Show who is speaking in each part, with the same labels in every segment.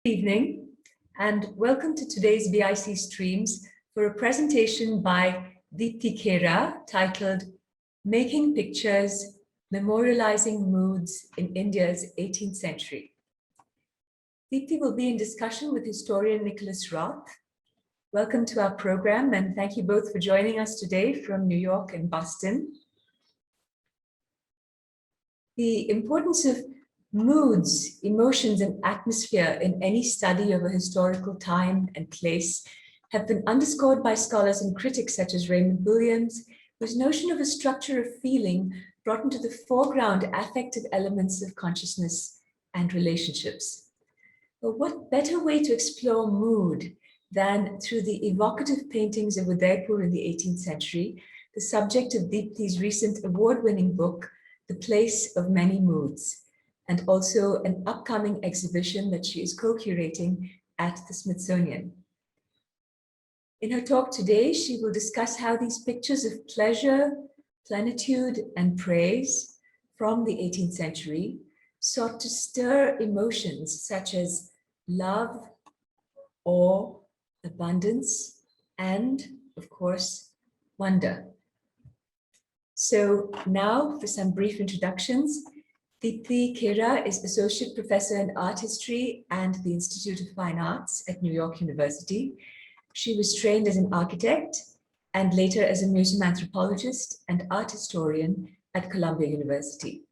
Speaker 1: Good evening, and welcome to today's BIC streams for a presentation by Dipti Khera titled Making Pictures, Memorializing Moods in India's 18th Century. Dipti will be in discussion with historian Nicolas Roth. Welcome to our program, and thank you both for joining us today from New York and Boston. The importance of moods, emotions, and atmosphere in any study of a historical time and place have been underscored by scholars and critics such as Raymond Williams, whose notion of a structure of feeling brought into the foreground affective elements of consciousness and relationships. But what better way to explore mood than through the evocative paintings of Udaipur in the 18th century, the subject of Dipti's recent award-winning book, The Place of Many Moods, and also an upcoming exhibition that she is co-curating at the Smithsonian. In her talk today, she will discuss how these pictures of pleasure, plenitude, and praise from the 18th century sought to stir emotions such as love, awe, abundance, and, of course, wonder. So now for some brief introductions. Dipti Khera is Associate Professor in Art History and the Institute of Fine Arts at New York University. She was trained as an architect and later as a museum anthropologist and art historian at Columbia University.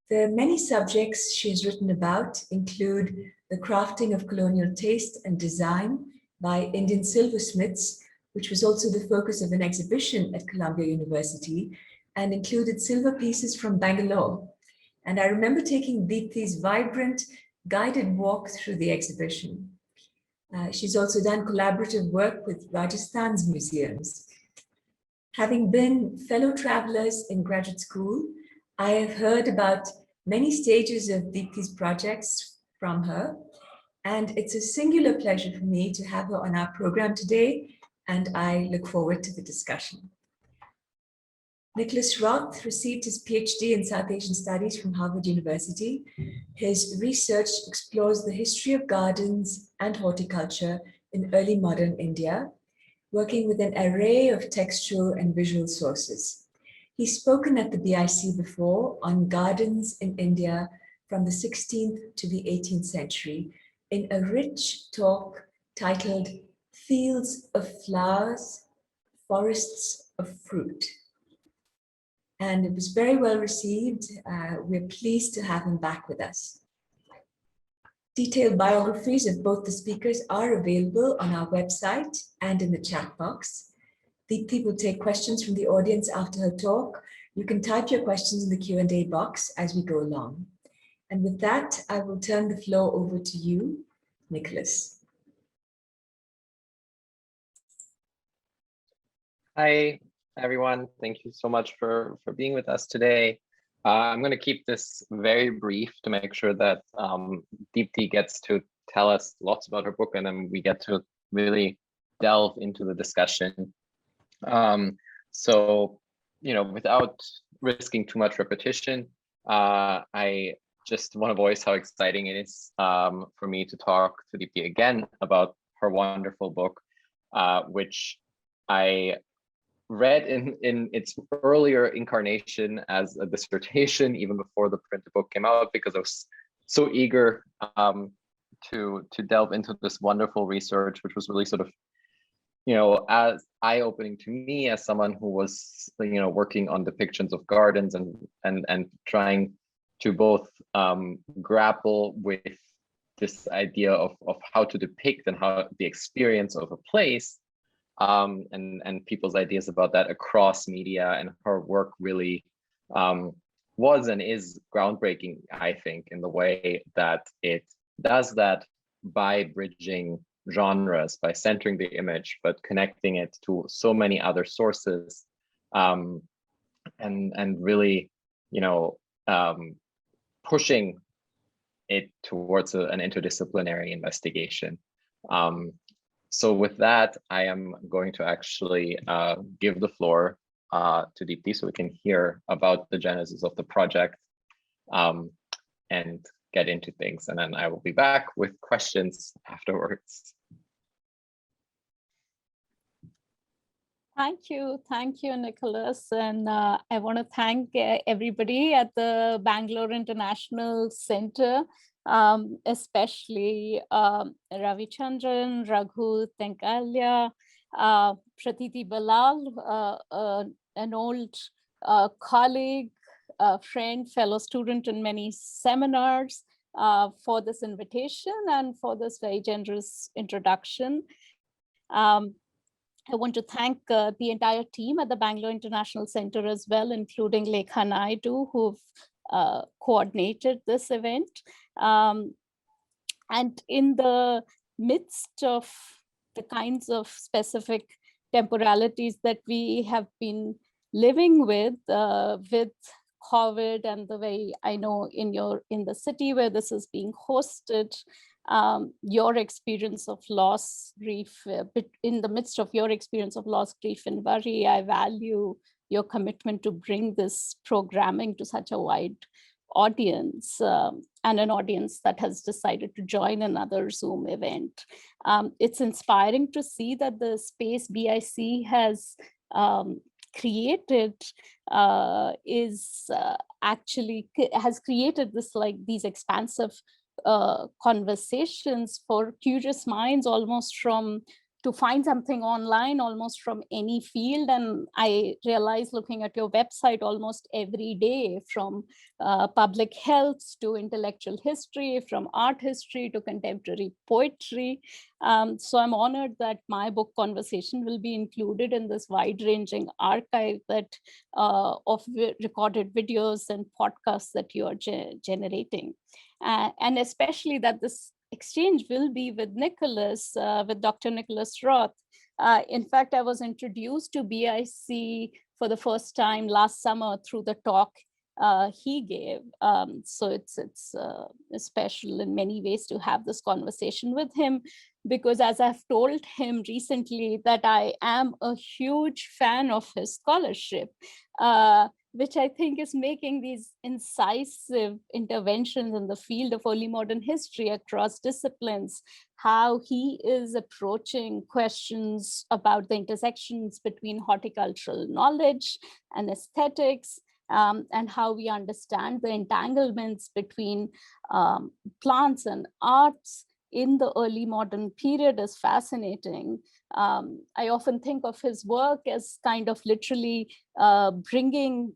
Speaker 1: The many subjects she has written about include the crafting of colonial taste and design by Indian silversmiths, which was also the focus of an exhibition at Columbia University and included silver pieces from Bangalore. And I remember taking Dipti's vibrant guided walk through the exhibition. She's also done collaborative work with Rajasthan's museums. Having been fellow travelers in graduate school, I have heard about many stages of Dipti's projects from her, and it's a singular pleasure for me to have her on our program today, and I look forward to the discussion. Nicolas Roth received his PhD in South Asian Studies from Harvard University. His research explores the history of gardens and horticulture in early modern India, working with an array of textual and visual sources. He's spoken at the BIC before on gardens in India from the 16th to the 18th century in a rich talk titled Fields of Flowers, Forests of Fruit. And it was very well received. We're pleased to have him back with us. Detailed biographies of both the speakers are available on our website and in the chat box. Dipti will take questions from the audience after her talk. You can type your questions in the Q&A box as we go along. And with that, I will turn the floor over to you, Nicolas.
Speaker 2: Hi, everyone. Thank you so much for being with us today. I'm going to keep this very brief to make sure that Dipti gets to tell us lots about her book, and then we get to really delve into the discussion. So, without risking too much repetition, I just want to voice how exciting it is for me to talk to Dipti again about her wonderful book, which I read in its earlier incarnation as a dissertation, even before the printed book came out, because I was so eager to delve into this wonderful research, which was really sort of, as eye-opening to me as someone who was, working on depictions of gardens and trying to both grapple with this idea of how to depict and how the experience of a place, and people's ideas about that across media. And her work really was and is groundbreaking, I think, in the way that it does that by bridging genres, by centering the image, but connecting it to so many other sources, and really, pushing it towards an interdisciplinary investigation. So with that, I am going to actually give the floor to Dipti so we can hear about the genesis of the project. And get into things. And then I will be back with questions afterwards.
Speaker 3: Thank you, Nicolas. And I want to thank everybody at the Bangalore International Center, especially Ravichandran, Raghu Tenkalya, Pratiti Balal, an old colleague, friend, fellow student in many seminars, for this invitation and for this very generous introduction. I want to thank the entire team at the Bangalore International Center as well, including Lekha Naidu, who've coordinated this event. And in the midst of the kinds of specific temporalities that we have been living with COVID, and the way I know in the city where this is being hosted, your experience of loss, grief, in the midst of your experience of loss, grief, and worry, I value your commitment to bring this programming to such a wide audience, and an audience that has decided to join another Zoom event. It's inspiring to see that the space BIC has created has created these expansive conversations for curious minds, almost to find something online almost from any field. And I realize, looking at your website, almost every day, from public health to intellectual history, from art history to contemporary poetry. So I'm honored that my book Conversation will be included in this wide-ranging archive of recorded videos and podcasts that you are generating. And especially that this exchange will be with Nicolas, with Dr. Nicolas Roth. In fact, I was introduced to BIC for the first time last summer through the talk he gave. So it's special in many ways to have this conversation with him, because as I've told him recently, that I am a huge fan of his scholarship, which I think is making these incisive interventions in the field of early modern history across disciplines, how he is approaching questions about the intersections between horticultural knowledge and aesthetics, and how we understand the entanglements between plants and arts in the early modern period is fascinating. I often think of his work as kind of literally bringing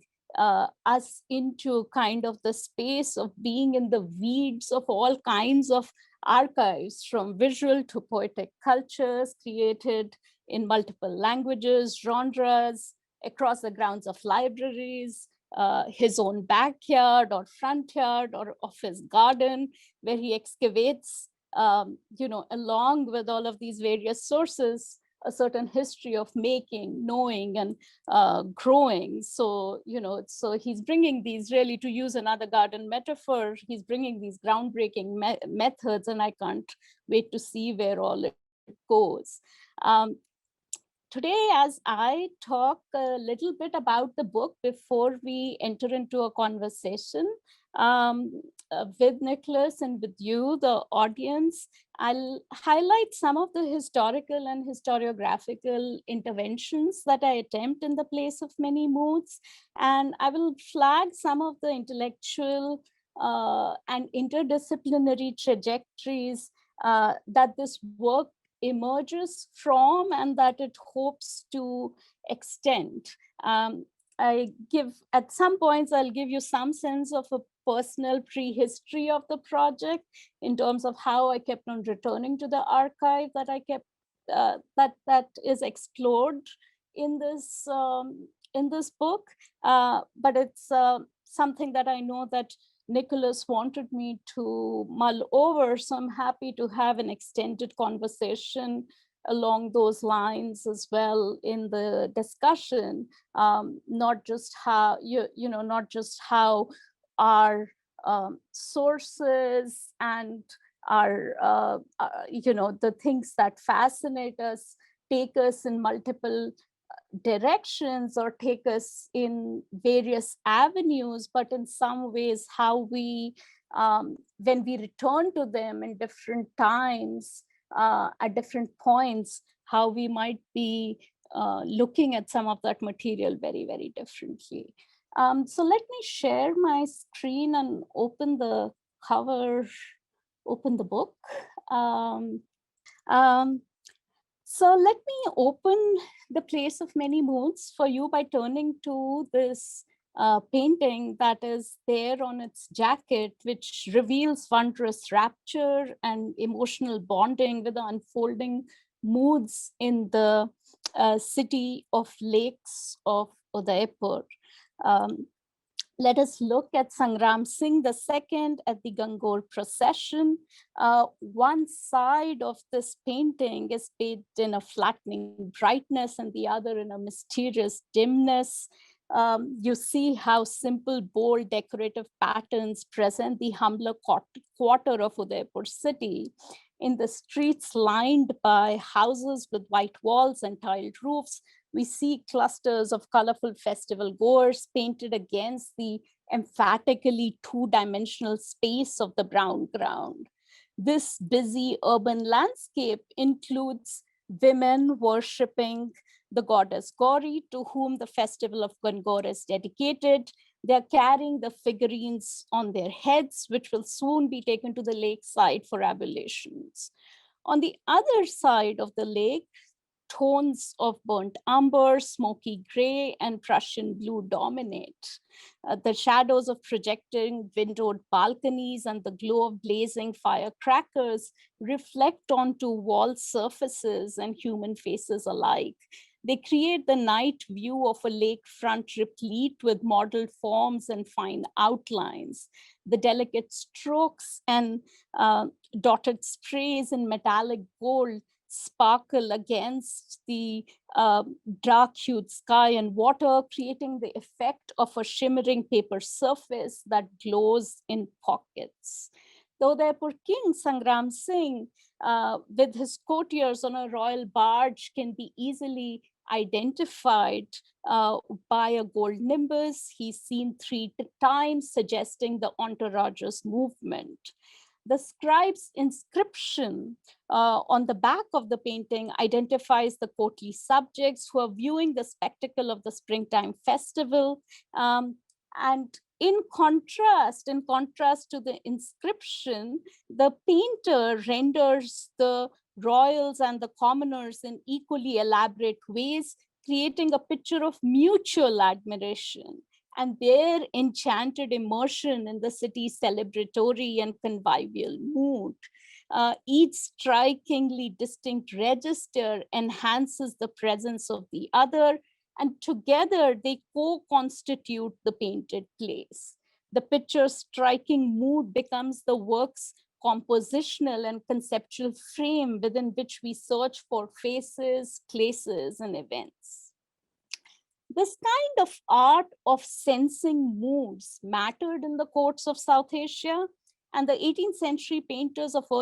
Speaker 3: us into kind of the space of being in the weeds of all kinds of archives, from visual to poetic cultures created in multiple languages, genres, across the grounds of libraries, his own backyard or front yard or of his garden, where he excavates, along with all of these various sources, a certain history of making, knowing, and growing. So, so he's bringing these, really, to use another garden metaphor, he's bringing these groundbreaking methods, and I can't wait to see where all it goes. Today, as I talk a little bit about the book before we enter into a conversation with Nicolas and with you, the audience, I'll highlight some of the historical and historiographical interventions that I attempt in the place of many moods. And I will flag some of the intellectual and interdisciplinary trajectories that this work emerges from and that it hopes to extend. At some points, I'll give you some sense of a personal prehistory of the project in terms of how I kept on returning to the archive that I kept, that is explored in this book. But it's something that I know that Nicolas wanted me to mull over, so I'm happy to have an extended conversation along those lines as well in the discussion. Not just how not just how our sources and our the things that fascinate us take us in multiple directions or take us in various avenues, but in some ways how we when we return to them in different times, at different points, how we might be looking at some of that material very, very differently. So let me share my screen and open the cover, open the book. So let me open The Place of Many Moods for you by turning to this painting that is there on its jacket, which reveals wondrous rapture and emotional bonding with the unfolding moods in the city of lakes of Udaipur. Um, Let us look at Sangram Singh II at the Gangaur procession. One side of this painting is bathed in a flattening brightness and the other in a mysterious dimness. You see how simple, bold, decorative patterns present the humbler quarter of Udaipur city. In the streets lined by houses with white walls and tiled roofs, we see clusters of colorful festival goers painted against the emphatically two-dimensional space of the brown ground. This busy urban landscape includes women worshipping the goddess Gauri, to whom the festival of Gangaur is dedicated. They're carrying the figurines on their heads, which will soon be taken to the lakeside for ablutions. On the other side of the lake, tones of burnt umber, smoky gray, and Prussian blue dominate. The shadows of projecting windowed balconies and the glow of blazing firecrackers reflect onto wall surfaces and human faces alike. They create the night view of a lakefront replete with modeled forms and fine outlines. The delicate strokes and dotted sprays in metallic gold sparkle against the dark-hued sky and water, creating the effect of a shimmering paper surface that glows in pockets. The Udaipur king, Sangram Singh, with his courtiers on a royal barge, can be easily identified by a gold nimbus. He's seen 3 times, suggesting the entourage's movement. The scribe's inscription on the back of the painting identifies the courtly subjects who are viewing the spectacle of the springtime festival. And in contrast to the inscription, the painter renders the royals and the commoners in equally elaborate ways, creating a picture of mutual admiration and their enchanted immersion in the city's celebratory and convivial mood. Each strikingly distinct register enhances the presence of the other, and together they co-constitute the painted place. The picture's striking mood becomes the work's compositional and conceptual frame within which we search for faces, places, and events. This kind of art of sensing moods mattered in the courts of South Asia, and the 18th century painters of the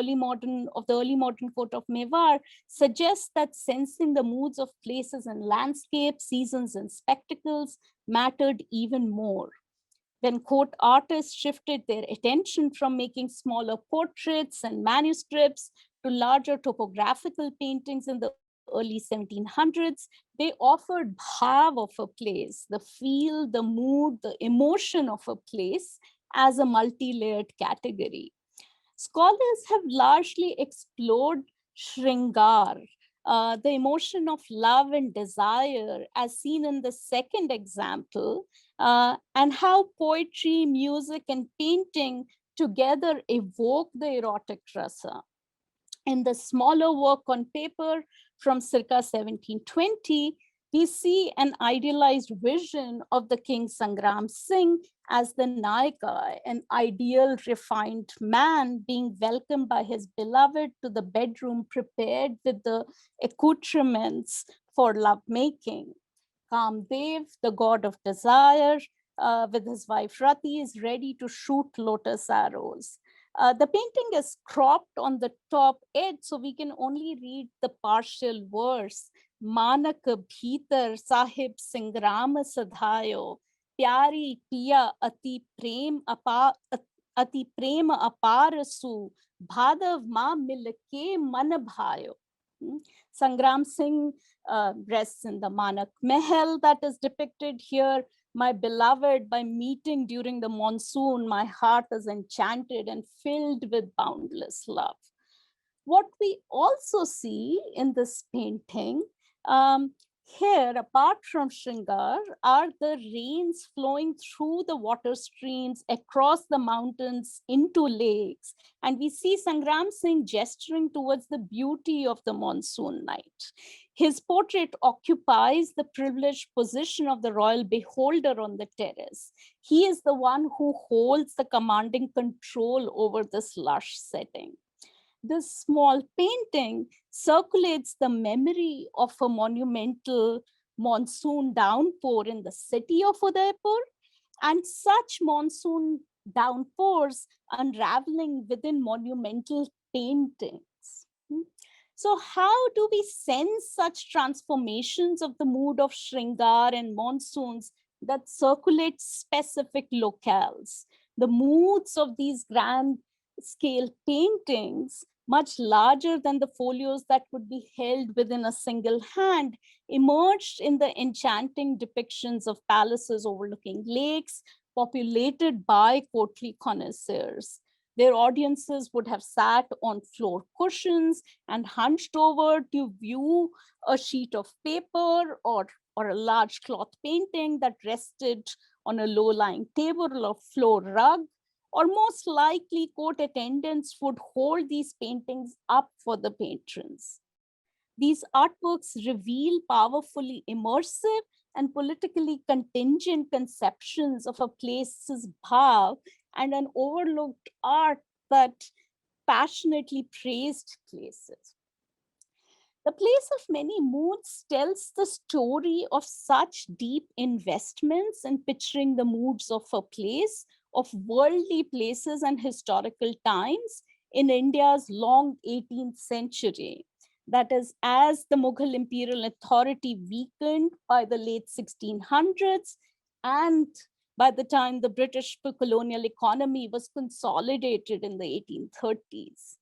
Speaker 3: early modern court of Mewar suggest that sensing the moods of places and landscapes, seasons and spectacles mattered even more. When court artists shifted their attention from making smaller portraits and manuscripts to larger topographical paintings in the early 1700s, they offered bhav of a place, the feel, the mood, the emotion of a place as a multi-layered category. Scholars have largely explored Shringar, the emotion of love and desire, as seen in the second example, and how poetry, music, and painting together evoke the erotic rasa. In the smaller work on paper from circa 1720, we see an idealized vision of the king Sangram Singh as the Nayaka, an ideal refined man being welcomed by his beloved to the bedroom prepared with the accoutrements for lovemaking. Kamdev, the god of desire, with his wife Rati, is ready to shoot lotus arrows. The painting is cropped on the top edge, so we can only read the partial verse. Manak bhitar sahib singram sadhayo, pyari piya ati prem ati prema aparasu, bhadav ma milke man bhayo. Sangram Singh rests in the Manak Mahal that is depicted here. My beloved, by meeting during the monsoon, my heart is enchanted and filled with boundless love. What we also see in this painting here, apart from Shringar, are the rains flowing through the water streams across the mountains into lakes. And we see Sangram Singh gesturing towards the beauty of the monsoon night. His portrait occupies the privileged position of the royal beholder on the terrace. He is the one who holds the commanding control over this lush setting. This small painting circulates the memory of a monumental monsoon downpour in the city of Udaipur, and such monsoon downpours unraveling within monumental paintings. So how do we sense such transformations of the mood of Shringar and monsoons that circulate specific locales? The moods of these grand scale paintings, much larger than the folios that could be held within a single hand, emerged in the enchanting depictions of palaces overlooking lakes, populated by courtly connoisseurs. Their audiences would have sat on floor cushions and hunched over to view a sheet of paper or a large cloth painting that rested on a low-lying table or floor rug. Or most likely, court attendants would hold these paintings up for the patrons. These artworks reveal powerfully immersive and politically contingent conceptions of a place's bhav and an overlooked art that passionately praised places. The Place of Many Moods tells the story of such deep investments in picturing the moods of a place, of worldly places and historical times in India's long 18th century. That is, as the Mughal imperial authority weakened by the late 1600s, and by the time the British colonial economy was consolidated in the 1830s.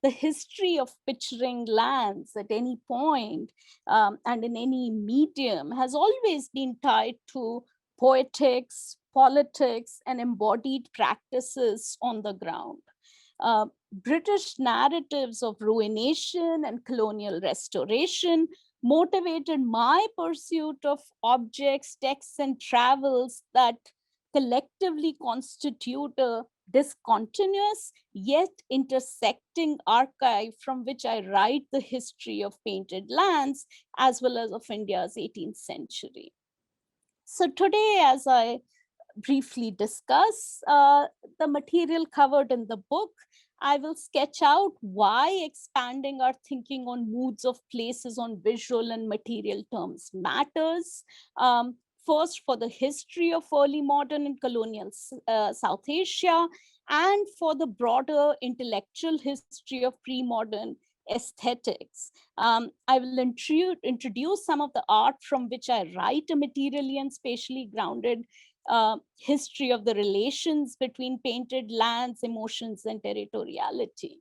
Speaker 3: The history of picturing lands at any point and in any medium has always been tied to poetics, politics, and embodied practices on the ground. British narratives of ruination and colonial restoration motivated my pursuit of objects, texts, and travels that collectively constitute a discontinuous yet intersecting archive from which I write the history of painted lands as well as of India's 18th century. So today, as I briefly discuss the material covered in the book, I will sketch out why expanding our thinking on moods of places on visual and material terms matters. First, for the history of early modern and colonial South Asia, and for the broader intellectual history of pre-modern aesthetics. I will introduce some of the art from which I write a materially and spatially grounded history of the relations between painted lands, emotions, and territoriality.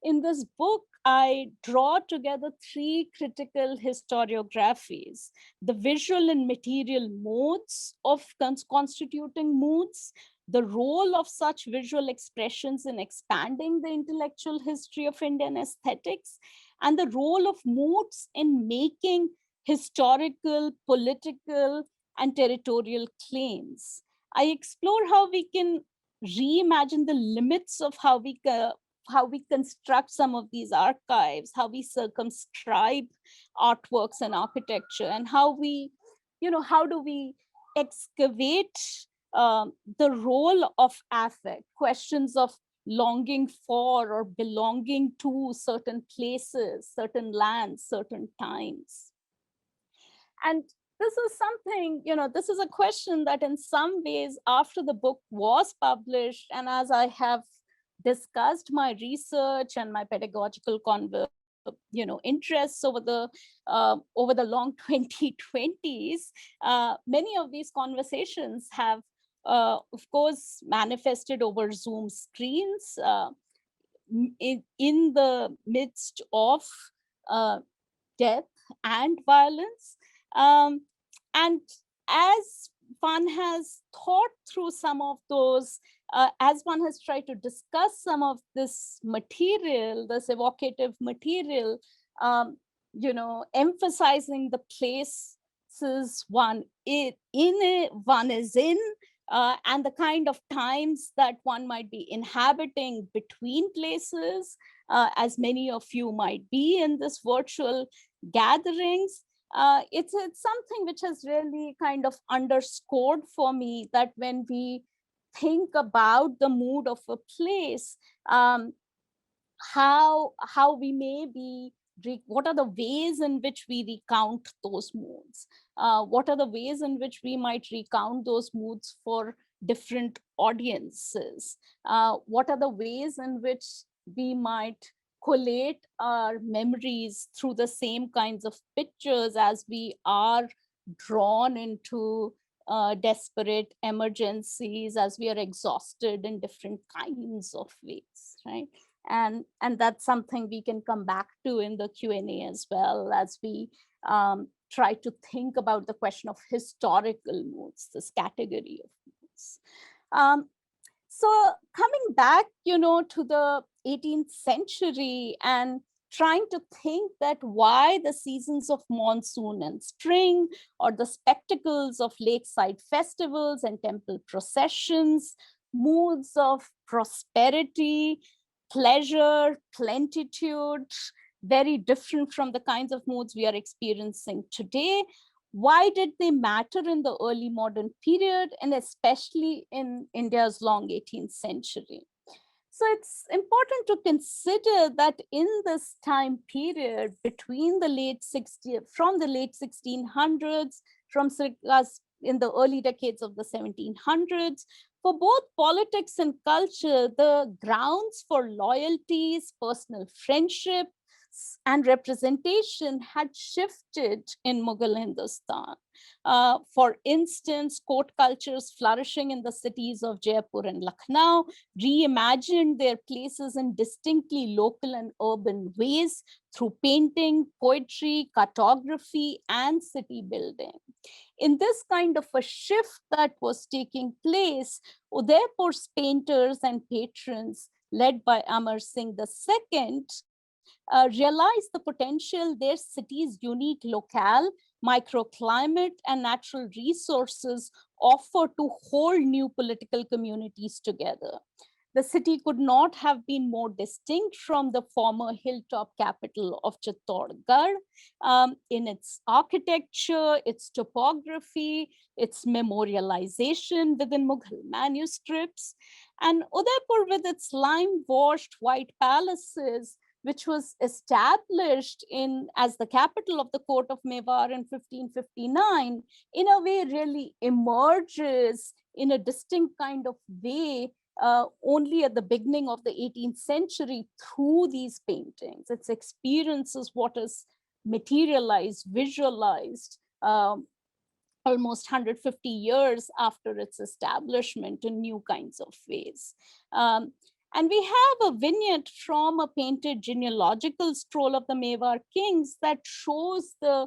Speaker 3: In this book, I draw together three critical historiographies: the visual and material modes of constituting moods, the role of such visual expressions in expanding the intellectual history of Indian aesthetics, and the role of moods in making historical, political, and territorial claims. I explore how we can reimagine the limits of how we construct some of these archives, how we circumscribe artworks and architecture, and how do we excavate the role of affect, questions of longing for or belonging to certain places, certain lands, certain times. And this is something, this is a question that in some ways, after the book was published, and as I have discussed my research and my pedagogical interests over the long 2020s, many of these conversations have of course, manifested over Zoom screens in the midst of death and violence. And as one has thought through some of those, as one has tried to discuss some of this material, this evocative material, emphasizing the places one one is in, and the kind of times that one might be inhabiting between places, as many of you might be in this virtual gatherings. It's something which has really kind of underscored for me that when we think about the mood of a place, how we may be, what are the ways in which we recount those moods? What are the ways in which we might recount those moods for different audiences? What are the ways in which we might collate our memories through the same kinds of pictures as we are drawn into desperate emergencies, as we are exhausted in different kinds of ways, right? And that's something we can come back to in the Q&A as well, as we try to think about the question of historical moods, this category of moods. So coming back, to the 18th century and trying to think that why the seasons of monsoon and spring, or the spectacles of lakeside festivals and temple processions, moods of prosperity, pleasure, plentitude, very different from the kinds of moods we are experiencing today. Why did they matter in the early modern period, and especially in India's long 18th century? So it's important to consider that in this time period between the from the late 1600s, from in the early decades of the 1700s, for both politics and culture, the grounds for loyalties, personal friendship, and representation had shifted in Mughal Hindustan. For instance, court cultures flourishing in the cities of Jaipur and Lucknow reimagined their places in distinctly local and urban ways through painting, poetry, cartography, and city building. In this kind of a shift that was taking place, Udaipur's painters and patrons, led by Amar Singh II, realized the potential their city's unique locale, microclimate, and natural resources offer to hold new political communities together. The city could not have been more distinct from the former hilltop capital of Chittorgarh in its architecture, its topography, its memorialization within Mughal manuscripts. And Udaipur, with its lime-washed white palaces, which was established as the capital of the court of Mewar in 1559, in a way really emerges in a distinct kind of way only at the beginning of the 18th century through these paintings. Its experiences what is materialized, visualized, almost 150 years after its establishment in new kinds of ways. And we have a vignette from a painted genealogical scroll of the Mewar kings that shows the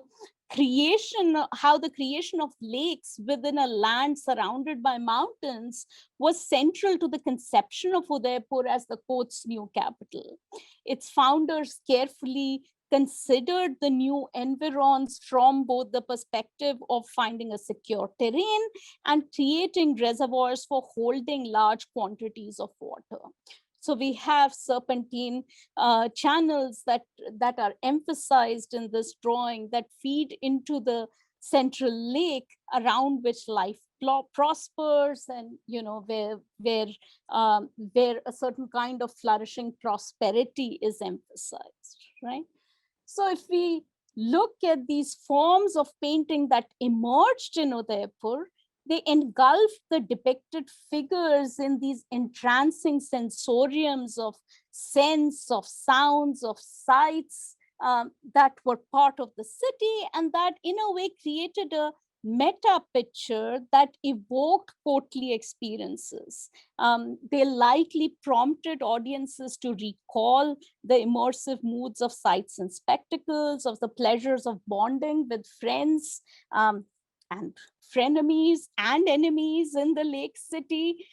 Speaker 3: creation, how the creation of lakes within a land surrounded by mountains was central to the conception of Udaipur as the court's new capital. Its founders carefully considered the new environs from both the perspective of finding a secure terrain and creating reservoirs for holding large quantities of water. So we have serpentine channels that are emphasized in this drawing that feed into the central lake around which life prospers, and where a certain kind of flourishing prosperity is emphasized, right? So if we look at these forms of painting that emerged in Udaipur, they engulf the depicted figures in these entrancing sensoriums of sense, of sounds, of sights that were part of the city, and that in a way created a meta picture that evoked courtly experiences. They likely prompted audiences to recall the immersive moods of sights and spectacles, of the pleasures of bonding with friends and frenemies and enemies in the lake city.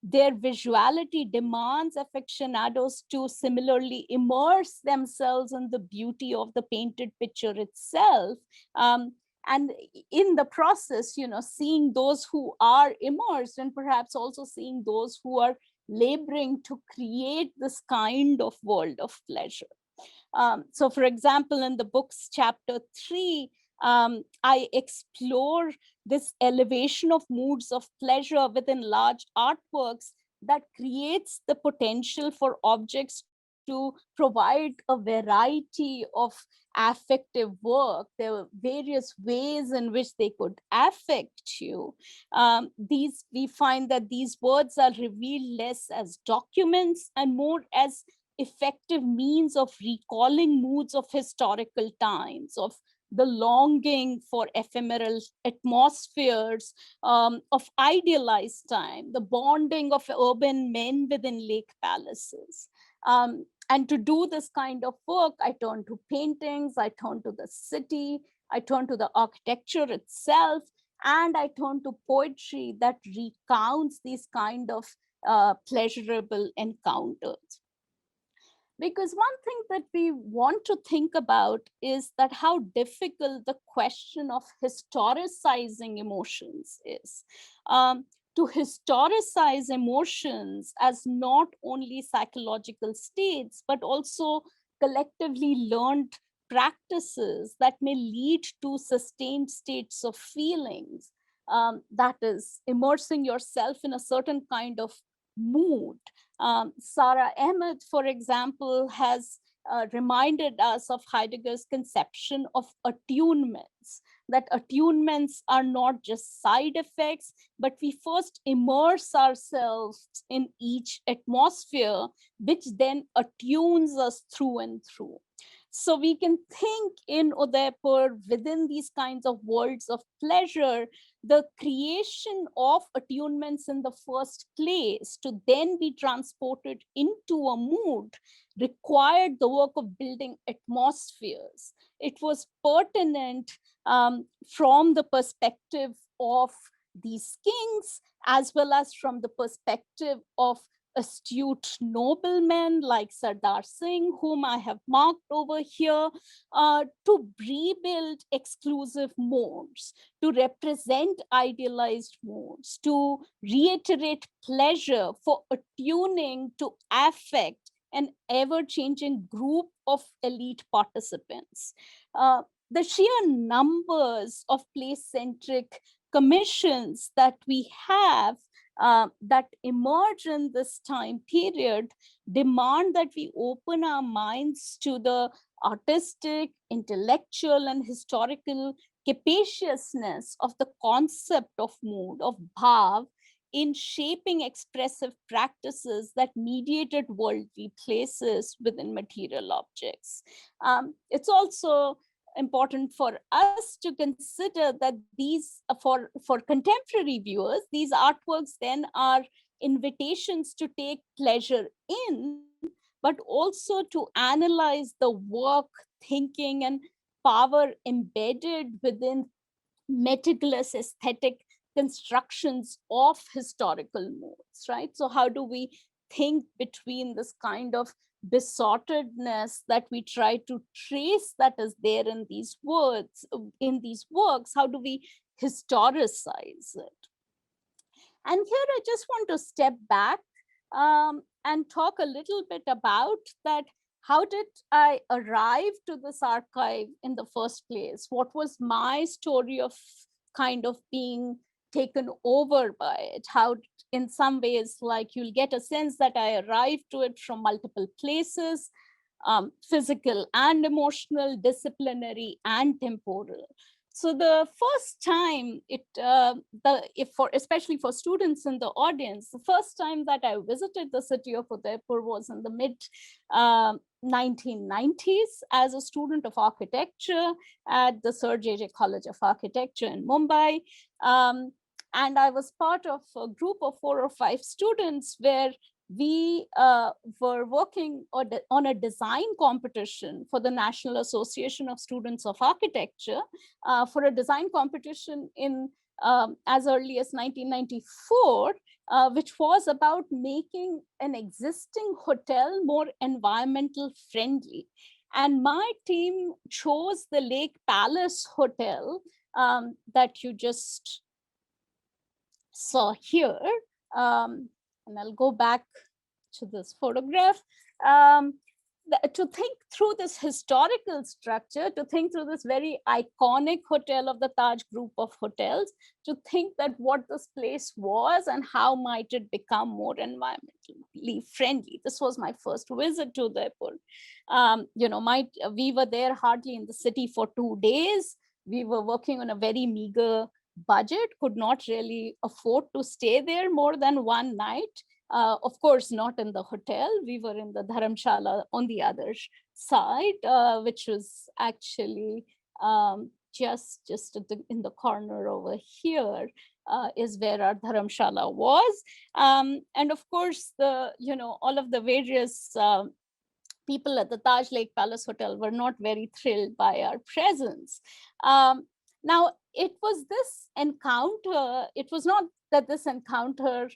Speaker 3: Their visuality demands aficionados to similarly immerse themselves in the beauty of the painted picture itself. And in the process, seeing those who are immersed and perhaps also seeing those who are laboring to create this kind of world of pleasure. So for example, in the book's chapter 3, I explore this elevation of moods of pleasure within large artworks that creates the potential for objects to provide a variety of affective work. There were various ways in which they could affect you. We find that these words are revealed less as documents and more as effective means of recalling moods of historical times, of the longing for ephemeral atmospheres, of idealized time, the bonding of urban men within lake palaces. And to do this kind of work, I turn to paintings, I turn to the city, I turn to the architecture itself, and I turn to poetry that recounts these kind of pleasurable encounters. Because one thing that we want to think about is that how difficult the question of historicizing emotions is. To historicize emotions as not only psychological states, but also collectively learned practices that may lead to sustained states of feelings. That is, immersing yourself in a certain kind of mood. Sarah Emmett, for example, has reminded us of Heidegger's conception of attunements, that attunements are not just side effects, but we first immerse ourselves in each atmosphere, which then attunes us through and through. So we can think in Udaipur within these kinds of worlds of pleasure, the creation of attunements in the first place to then be transported into a mood required the work of building atmospheres. It was pertinent from the perspective of these kings, as well as from the perspective of astute noblemen like Sardar Singh, whom I have marked over here, to rebuild exclusive modes, to represent idealized modes, to reiterate pleasure for attuning to affect an ever-changing group of elite participants. The sheer numbers of place-centric commissions that we have that emerge in this time period demand that we open our minds to the artistic, intellectual, and historical capaciousness of the concept of mood, of bhav, in shaping expressive practices that mediated worldly places within material objects. It's also important for us to consider that these, for contemporary viewers, these artworks then are invitations to take pleasure in, but also to analyze the work, thinking, and power embedded within meticulous aesthetic constructions of historical modes, right? So how do we think between this kind of besottedness that we try to trace that is there in these words, in these works? How do we historicize it? And here I just want to step back and talk a little bit about that. How did I arrive to this archive in the first place? What was my story of kind of being taken over by it? How, in some ways, like you'll get a sense that I arrived to it from multiple places, physical and emotional, disciplinary and temporal. So the first time especially for students in the audience, the first time that I visited the city of Udaipur was in the mid 1990s as a student of architecture at the Sir J.J. College of Architecture in Mumbai. And I was part of a group of 4 or 5 students where we were working on a design competition for the National Association of Students of Architecture for a design competition in as early as 1994, which was about making an existing hotel more environmental friendly. And my team chose the Lake Palace Hotel that you just saw here. And I'll go back to this photograph. To think through this historical structure, to think through this very iconic hotel of the Taj group of hotels, to think that what this place was and how might it become more environmentally friendly. This was my first visit to Udaipur. We were there hardly in the city for 2 days. We were working on a very meager budget, could not really afford to stay there more than one night. Of course, not in the hotel. We were in the Dharamshala on the other side, which was actually just in the corner over here is where our Dharamshala was. And of course, all of the various people at the Taj Lake Palace Hotel were not very thrilled by our presence. Now, it was this encounter, it was not that this encounter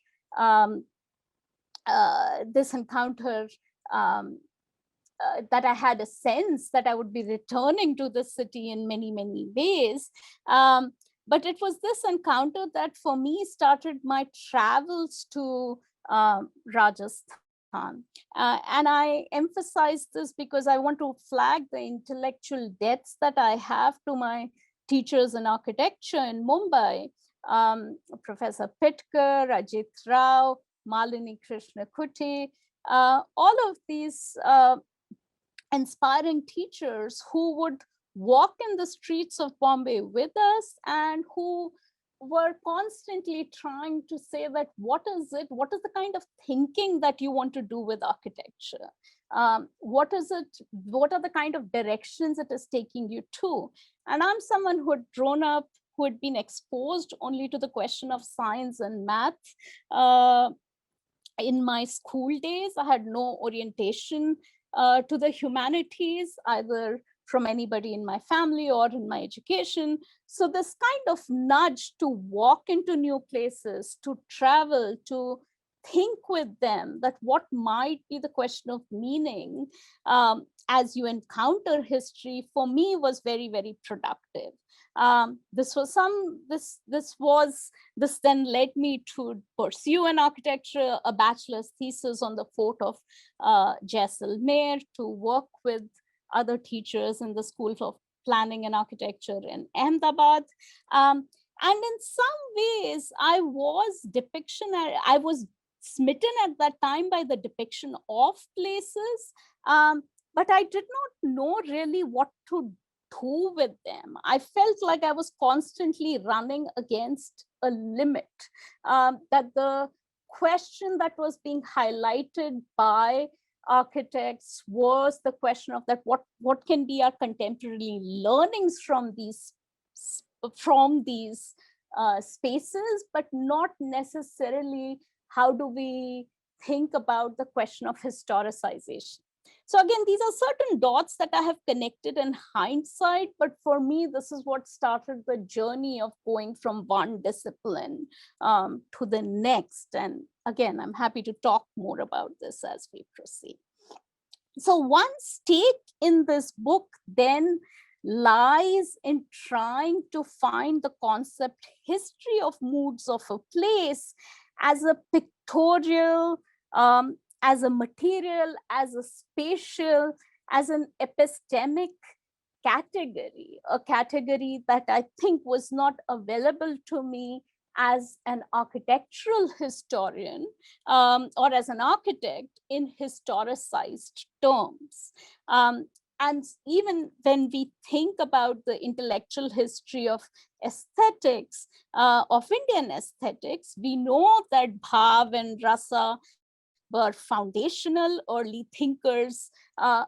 Speaker 3: that I had a sense that I would be returning to the city in many, many ways. But it was this encounter that for me started my travels to Rajasthan. And I emphasize this because I want to flag the intellectual debts that I have to my teachers in architecture in Mumbai, Professor Pitkar, Ajit Rao, Malini Krishna Kuti, all of these inspiring teachers who would walk in the streets of Bombay with us and who were constantly trying to say that what is the kind of thinking that you want to do with architecture? What are the kind of directions it is taking you to? And I'm someone who had grown up, who had been exposed only to the question of science and math. In my school days, I had no orientation to the humanities, either from anybody in my family or in my education. So this kind of nudge to walk into new places, to travel, to think with them that what might be the question of meaning as you encounter history, for me was very, very productive. This then led me to pursue an architecture, a bachelor's thesis on the fort of Jaisalmer, to work with other teachers in the School of Planning and Architecture in Ahmedabad. And in some ways, I was smitten at that time by the depiction of places, but I did not know really what to do with them. I felt like I was constantly running against a limit, that the question that was being highlighted by architects was the question of that what can be our contemporary learnings from these spaces, but not necessarily how do we think about the question of historicization. So again, these are certain dots that I have connected in hindsight, but for me, this is what started the journey of going from one discipline to the next. And again, I'm happy to talk more about this as we proceed. So one stake in this book then lies in trying to find the concept history of moods of a place as a pictorial, as a material, as a spatial, as an epistemic category, a category that I think was not available to me as an architectural historian or as an architect in historicized terms. And even when we think about the intellectual history of aesthetics, of Indian aesthetics, we know that Bhav and Rasa were foundational early thinkers,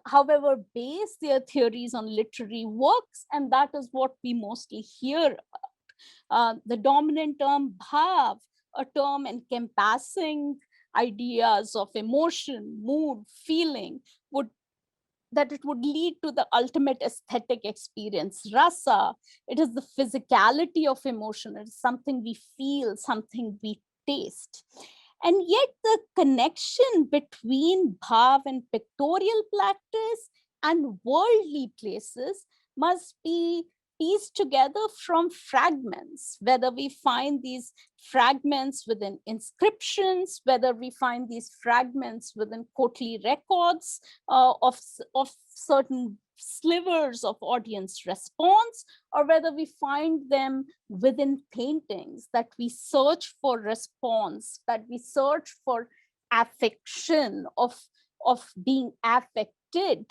Speaker 3: however, based their theories on literary works, and that is what we mostly hear. The dominant term bhav, a term encompassing ideas of emotion, mood, feeling, would that it would lead to the ultimate aesthetic experience. Rasa, it is the physicality of emotion. It is something we feel, something we taste. And yet the connection between bhav and pictorial practice and worldly places must be pieced together from fragments, whether we find these fragments within inscriptions, whether we find these fragments within courtly records, of certain slivers of audience response, or whether we find them within paintings, that we search for response, that we search for affection, of being affected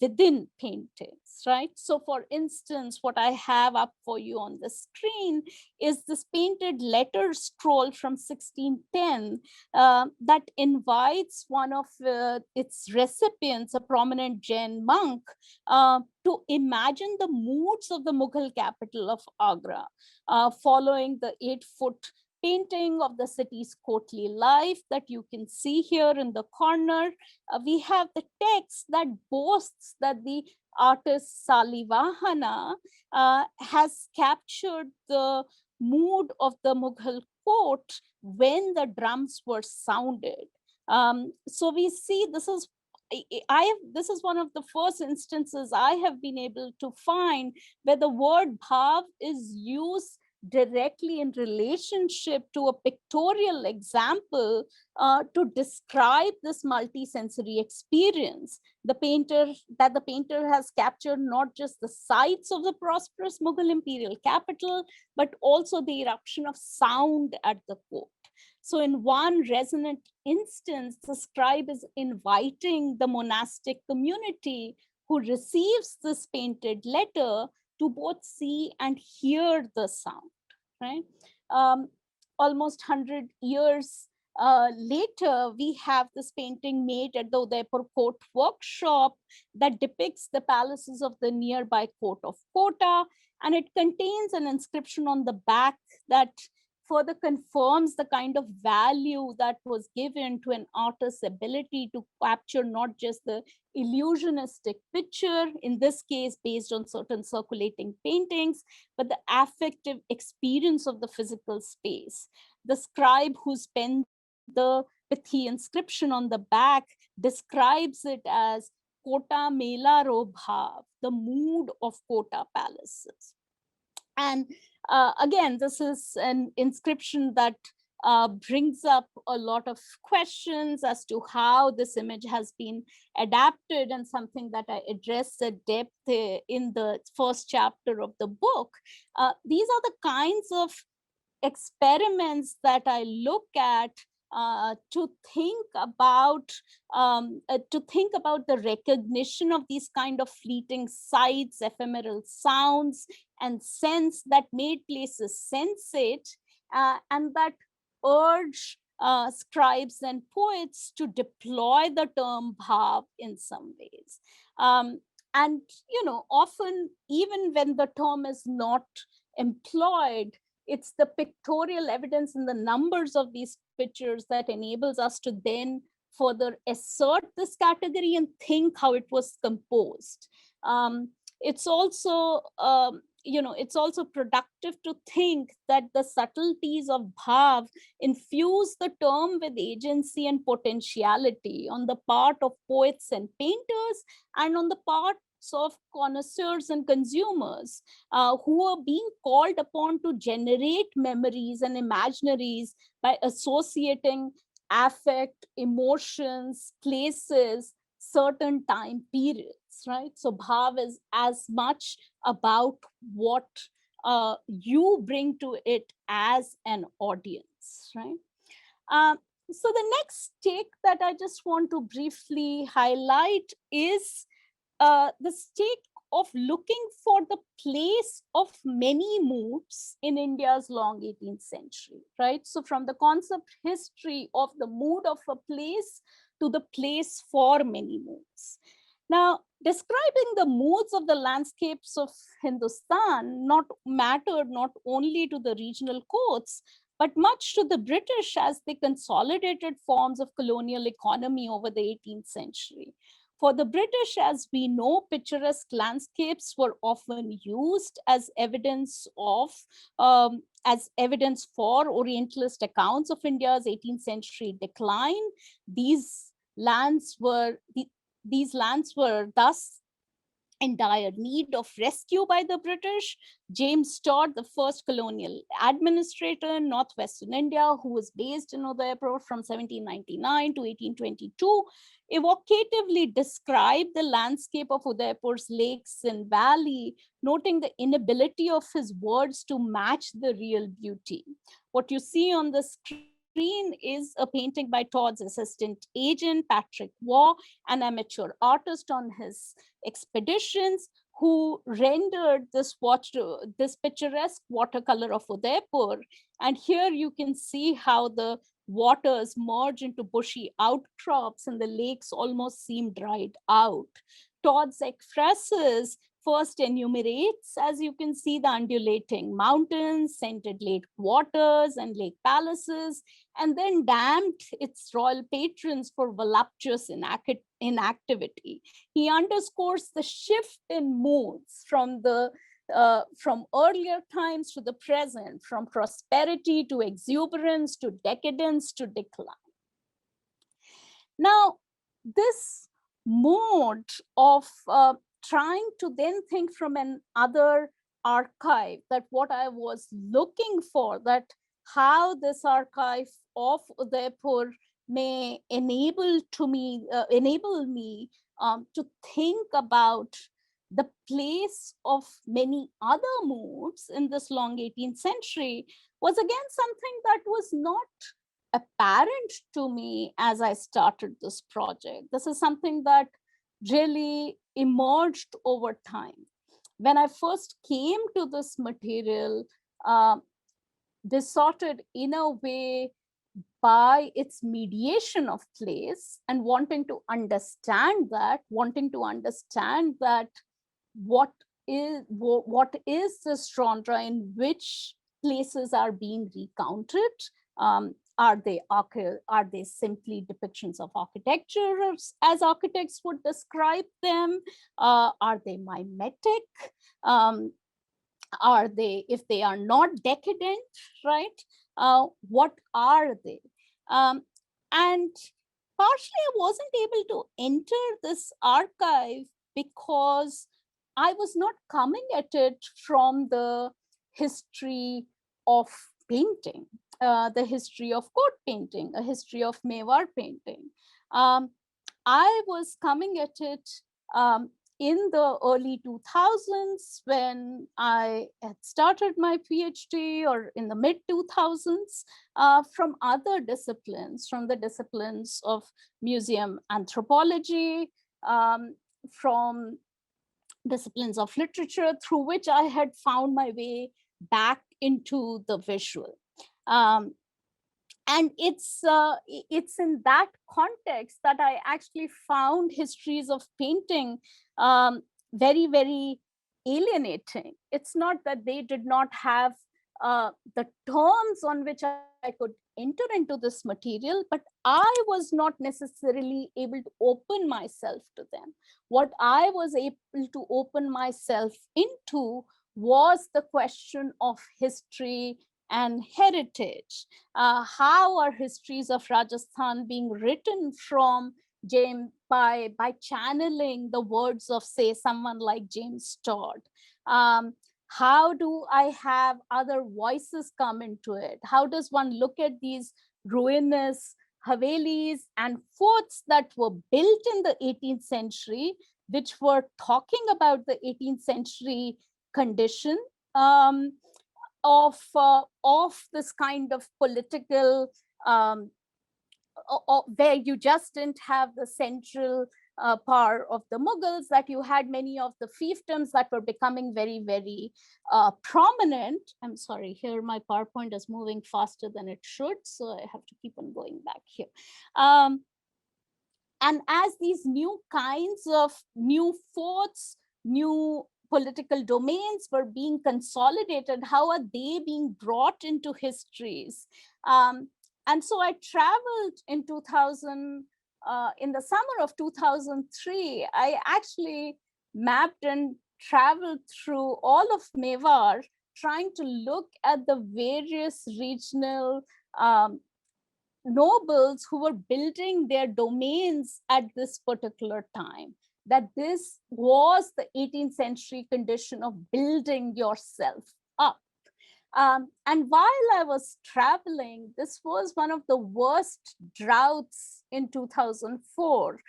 Speaker 3: within paintings, right? So for instance, what I have up for you on the screen is this painted letter scroll from 1610 that invites one of its recipients, a prominent Jain monk, to imagine the moods of the Mughal capital of Agra, following the 8-foot painting of the city's courtly life that you can see here in the corner. We have the text that boasts that the artist Salivahana has captured the mood of the Mughal court when the drums were sounded. So we see this is one of the first instances I have been able to find where the word bhav is used directly in relationship to a pictorial example to describe this multisensory experience. The painter has captured not just the sights of the prosperous Mughal imperial capital, but also the eruption of sound at the court. So in one resonant instance, the scribe is inviting the monastic community who receives this painted letter to both see and hear the sound, right? Um, Almost 100 years later, we have this painting made at the Udaipur court workshop that depicts the palaces of the nearby court of Kota, and it contains an inscription on the back that further confirms the kind of value that was given to an artist's ability to capture not just the illusionistic picture, in this case based on certain circulating paintings, but the affective experience of the physical space. The scribe who's penned the Pithi inscription on the back describes it as Kota Mela Ro Bhav, the mood of Kota palaces. And again, this is an inscription that brings up a lot of questions as to how this image has been adapted, and something that I address at depth in the first chapter of the book. These are the kinds of experiments that I look at to think about the recognition of these kind of fleeting sights, ephemeral sounds, and sense that made places sensate, and that urge scribes and poets to deploy the term bhav in some ways. And often even when the term is not employed, it's the pictorial evidence in the numbers of these pictures that enables us to then further assert this category and think how it was composed. It's also it's also productive to think that the subtleties of bhav infuse the term with agency and potentiality on the part of poets and painters, and on the part of connoisseurs and consumers who are being called upon to generate memories and imaginaries by associating affect, emotions, places, certain time periods, right? So bhav is as much about what you bring to it as an audience, right? So the next take that I just want to briefly highlight is the stake of looking for the place of many moods in India's long 18th century, right? So from the concept history of the mood of a place to the place for many moods. Now, describing the moods of the landscapes of Hindustan not mattered not only to the regional courts, but much to the British as they consolidated forms of colonial economy over the 18th century. For the British, as we know, picturesque landscapes were often used as evidence for Orientalist accounts of India's 18th century decline. These lands were thus in dire need of rescue by the British. James Todd, the first colonial administrator in northwestern India, who was based in Udaipur from 1799 to 1822, evocatively described the landscape of Udaipur's lakes and valley, noting the inability of his words to match the real beauty. What you see on the screen is a painting by Todd's assistant agent, Patrick Waugh, an amateur artist on his expeditions, who rendered this picturesque watercolor of Udaipur. And here you can see how the waters merge into bushy outcrops and the lakes almost seem dried out. Todd's expresses first enumerates, as you can see, the undulating mountains, scented lake waters and lake palaces, and then damned its royal patrons for voluptuous inactivity. He underscores the shift in moods from earlier times to the present, from prosperity to exuberance to decadence to decline. Now, this mode of trying to then think from another archive, that what I was looking for, that how this archive of Udaipur may enable me to think about the place of many other moods in this long 18th century, was again something that was not apparent to me as I started this project. This is something that really emerged over time. When I first came to this material, distorted in a way by its mediation of place, and wanting to understand that what is this genre, in which places are being recounted. Are they simply depictions of architecture as architects would describe them? Are they mimetic? Are they, if they are not decadent, right? What are they? And partially I wasn't able to enter this archive because I was not coming at it from the history of painting, the history of court painting, a history of Mewar painting. I was coming at it in the early 2000s, when I had started my PhD, or in the mid 2000s, from other disciplines, from the disciplines of museum anthropology, from disciplines of literature, through which I had found my way back into the visual. And it's in that context that I actually found histories of painting very, very alienating. It's not that they did not have the terms on which I could enter into this material, but I was not necessarily able to open myself to them. What I was able to open myself into was the question of history and heritage. How are histories of Rajasthan being written from by channeling the words of, say, someone like James Todd? How do I have other voices come into it? How does one look at these ruinous Havelis and forts that were built in the 18th century, which were talking about the 18th century condition of this kind of political, where you just didn't have the central power of the Mughals, that you had many of the fiefdoms that were becoming very, very prominent. I'm sorry, here my PowerPoint is moving faster than it should, so I have to keep on going back here. And as these new kinds of new forts, new political domains were being consolidated, how are they being brought into histories? And so I traveled in 2000, in the summer of 2003, I actually mapped and traveled through all of Mewar, trying to look at the various regional nobles who were building their domains at this particular time, that this was the 18th century condition of building yourself up. And while I was traveling, this was one of the worst droughts in 2004.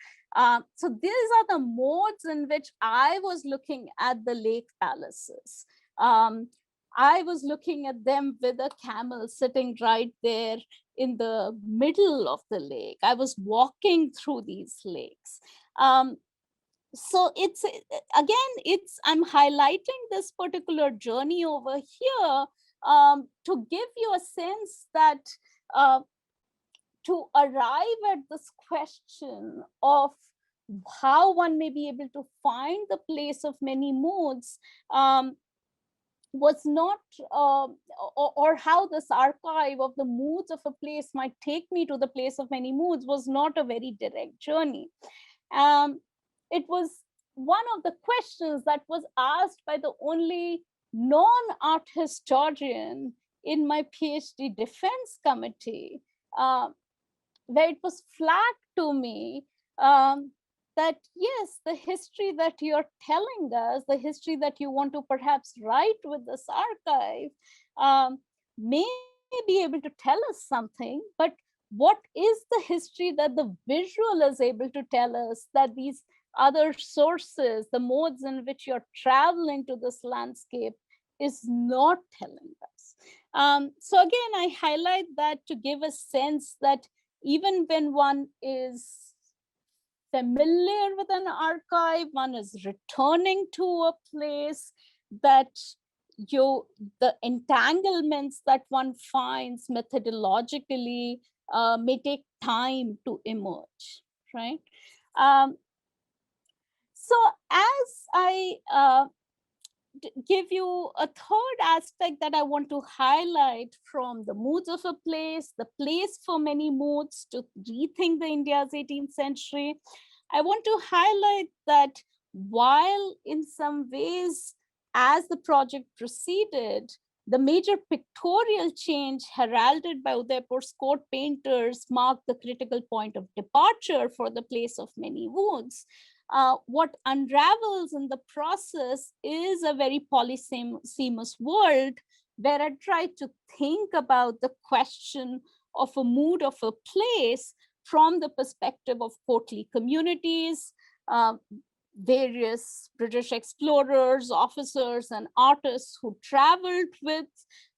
Speaker 3: So these are the modes in which I was looking at the lake palaces. I was looking at them with a camel sitting right there in the middle of the lake. I was walking through these lakes. So it's, again, I'm highlighting this particular journey over here to give you a sense that to arrive at this question of how one may be able to find the place of many moods was not, or how this archive of the moods of a place might take me to the place of many moods was not a very direct journey. It was one of the questions that was asked by the only non-art historian in my PhD defense committee, where it was flagged to me that yes, the history that you're telling us, the history that you want to perhaps write with this archive, may be able to tell us something, but what is the history that the visual is able to tell us, that these other sources, the modes in which you're traveling to this landscape, is not telling us? So again, I highlight that to give a sense that even when one is familiar with an archive, one is returning to a place, that the entanglements that one finds methodologically may take time to emerge, right? So as I give you a third aspect that I want to highlight from the moods of a place, the place for many moods, to rethink the India's 18th century, I want to highlight that while in some ways, as the project proceeded, the major pictorial change heralded by Udaipur's court painters marked the critical point of departure for the place of many moods. What unravels in the process is a very polysemous world, where I try to think about the question of a mood of a place from the perspective of courtly communities, various British explorers, officers, and artists who traveled with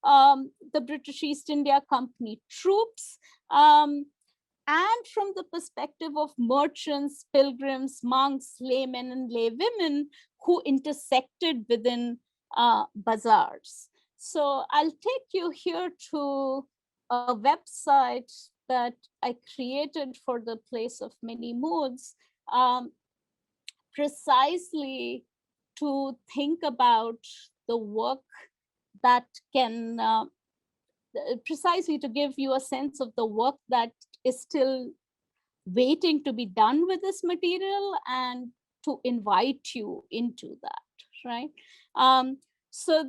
Speaker 3: the British East India Company troops, and from the perspective of merchants, pilgrims, monks, laymen, and laywomen who intersected within bazaars. So I'll take you here to a website that I created for the place of many moods, precisely to think about the work that can, precisely to give you a sense of the work that is still waiting to be done with this material, and to invite you into that, right? So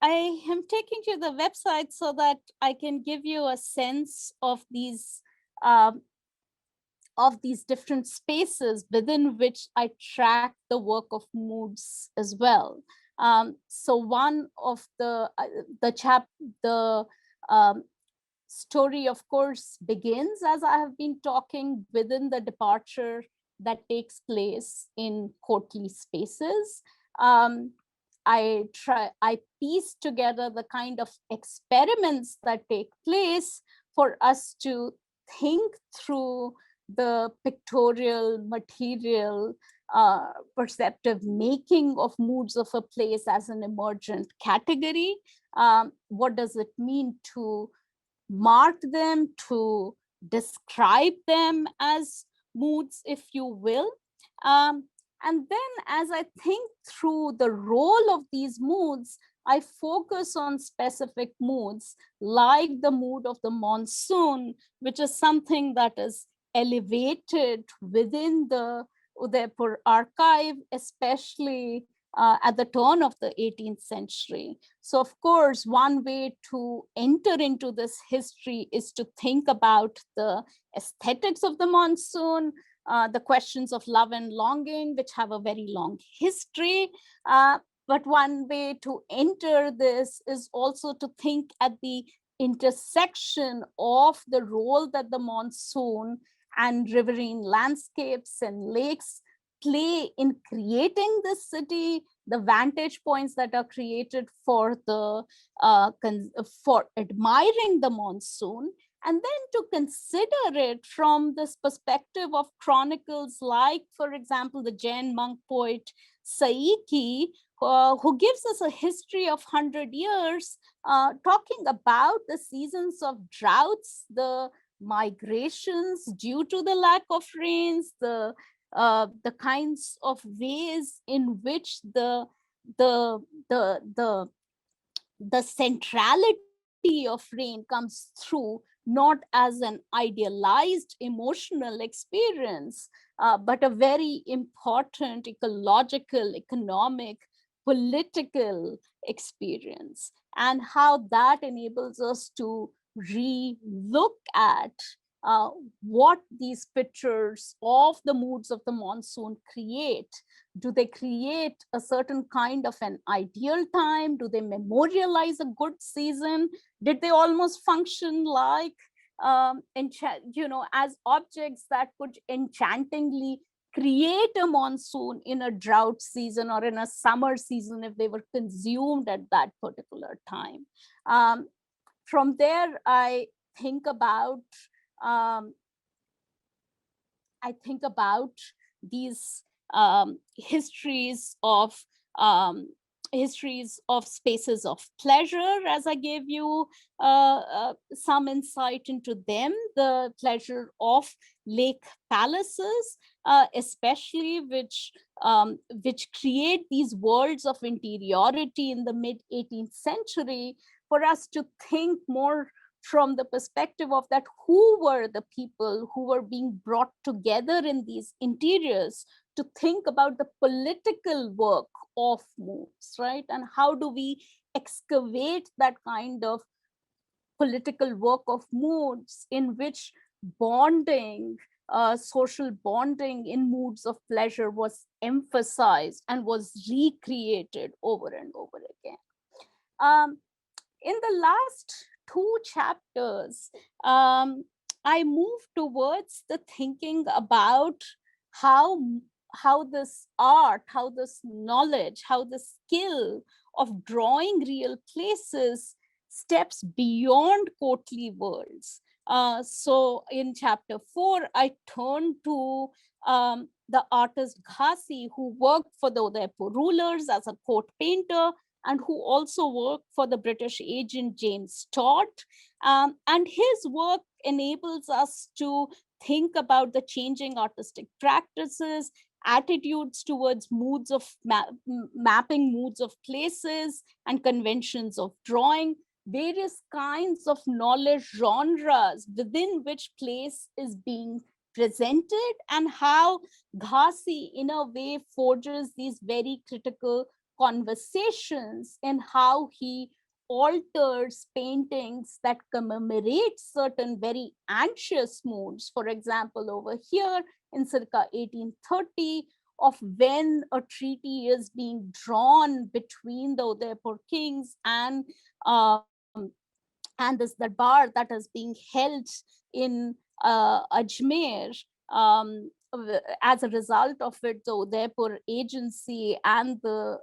Speaker 3: I am taking you to the website so that I can give you a sense of these different spaces within which I track the work of moods as well. So one of the story, of course, begins, as I have been talking, within the departure that takes place in courtly spaces. I piece together the kind of experiments that take place for us to think through the pictorial, material, perceptive making of moods of a place as an emergent category. What does it mean to mark them, to describe them as moods, if you will? Um, and then as I think through the role of these moods, I focus on specific moods, like the mood of the monsoon, which is something that is elevated within the Udaipur archive, especially at the turn of the 18th century. So, of course, one way to enter into this history is to think about the aesthetics of the monsoon, the questions of love and longing, which have a very long history. But one way to enter this is also to think at the intersection of the role that the monsoon and riverine landscapes and lakes play in creating this city, the vantage points that are created for the for admiring the monsoon, and then to consider it from this perspective of chronicles like, for example, the Jain monk poet Saiki, who gives us a history of 100 years, talking about the seasons of droughts, the migrations due to the lack of rains, the kinds of ways in which the the the the centrality of rain comes through, not as an idealized emotional experience, but a very important ecological, economic, political experience, and how that enables us to re-look at uh, what these pictures of the moods of the monsoon create. Do they create a certain kind of an ideal time? Do they memorialize a good season? Did they almost function like as objects that could enchantingly create a monsoon in a drought season or in a summer season if they were consumed at that particular time? From there, think about um, I think about these um, histories of spaces of pleasure, as I gave you some insight into them. The pleasure of lake palaces, especially which create these worlds of interiority in the mid 18th century, for us to think more from the perspective of that, who were the people who were being brought together in these interiors to think about the political work of moods, right? And how do we excavate that kind of political work of moods in which bonding, social bonding in moods of pleasure was emphasized and was recreated over and over again. Um, in the last two chapters, I move towards the thinking about how how this art, how this knowledge, how the skill of drawing real places steps beyond courtly worlds. So in chapter 4, I turn to the artist Ghasi, who worked for the Udaipur rulers as a court painter, and who also worked for the British agent James Todd. And his work enables us to think about the changing artistic practices, attitudes towards moods of mapping moods of places and conventions of drawing, various kinds of knowledge genres within which place is being presented, and how Ghasi, in a way, forges these very critical conversations in how he alters paintings that commemorate certain very anxious moods. For example, over here in circa 1830, of when a treaty is being drawn between the Udaipur kings um, and this darbar that is being held in Ajmer. As a result of it, the Udaipur agency and the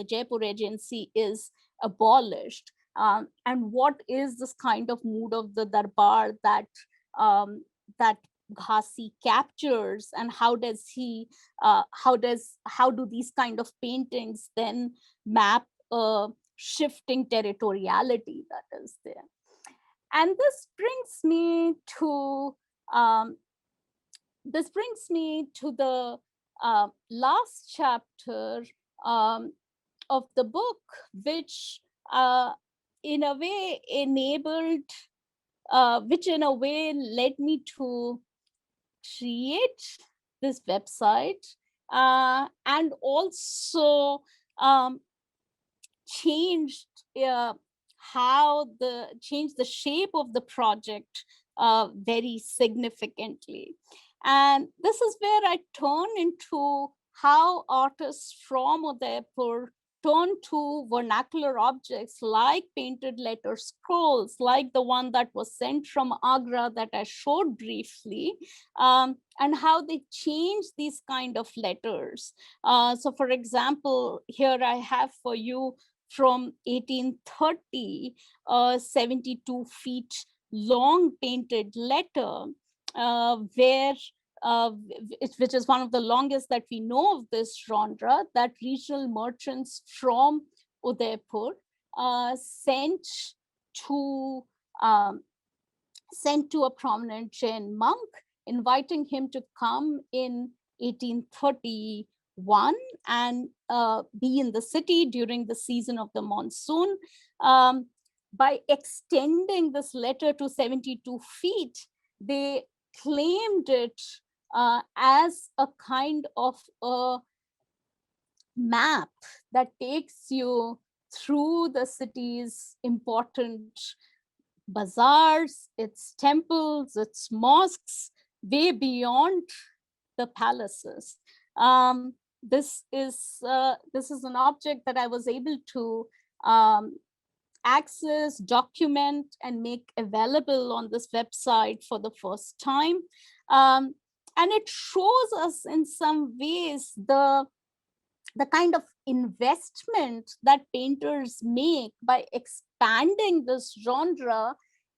Speaker 3: Jaipur agency is abolished. And what is this kind of mood of the darbar that um, that Ghasi captures, and how does he, how do these kind of paintings then map shifting territoriality that is there. And this brings me to um, the last chapter of the book, which in a way enabled, which in a way led me to create this website, and also um, changed changed the shape of the project very significantly. And this is where I turn into how artists from Udaipur turn to vernacular objects like painted letter scrolls, like the one that was sent from Agra that I showed briefly, and how they change these kind of letters. So for example, here I have for you from 1830, a 72 feet long painted letter, where which is one of the longest that we know of this genre, that regional merchants from Udaipur sent to a prominent Jain monk, inviting him to come in 1831 and be in the city during the season of the monsoon. By extending this letter to 72 feet, they claimed it as a kind of a map that takes you through the city's important bazaars, its temples, its mosques, way beyond the palaces. This is an object that I was able to access, document, and make available on this website for the first time. And it shows us in some ways the kind of investment that painters make by expanding this genre,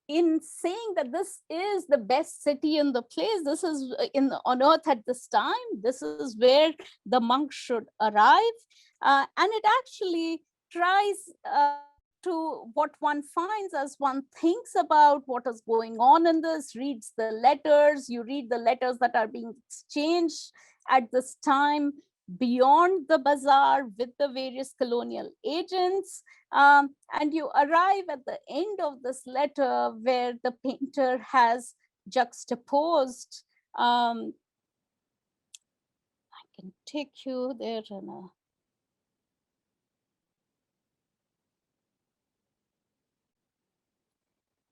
Speaker 3: in saying that this is the best city in the place, this is on earth at this time, this is where the monk should arrive. And it actually tries to what one finds as one thinks about what is going on in this, reads the letters, you read the letters that are being exchanged at this time beyond the bazaar with the various colonial agents. And you arrive at the end of this letter where the painter has juxtaposed. I can take you there in a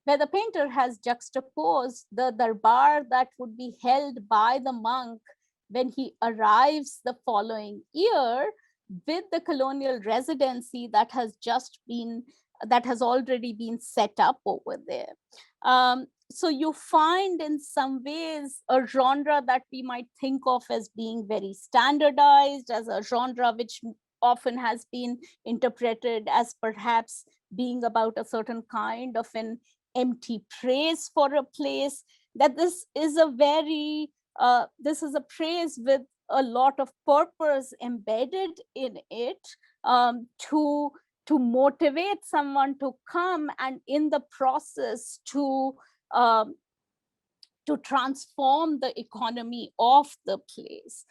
Speaker 3: where the painter has juxtaposed the darbar that would be held by the monk when he arrives the following year with the colonial residency that has already been set up over there. So you find in some ways a genre that we might think of as being very standardized, as a genre which often has been interpreted as perhaps being about a certain kind of an empty praise for a place, that this is a praise with a lot of purpose embedded in it, to motivate someone to come, and in the process um, to transform the economy of the place.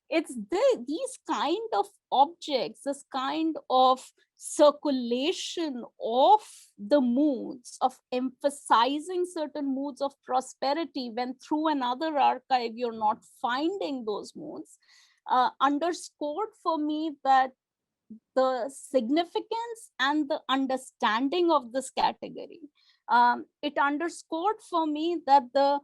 Speaker 3: It's these kind of objects, this kind of circulation of the moods, of emphasizing certain moods of prosperity when through another archive you're not finding those moods, underscored for me that the significance and the understanding of this category. It underscored for me that the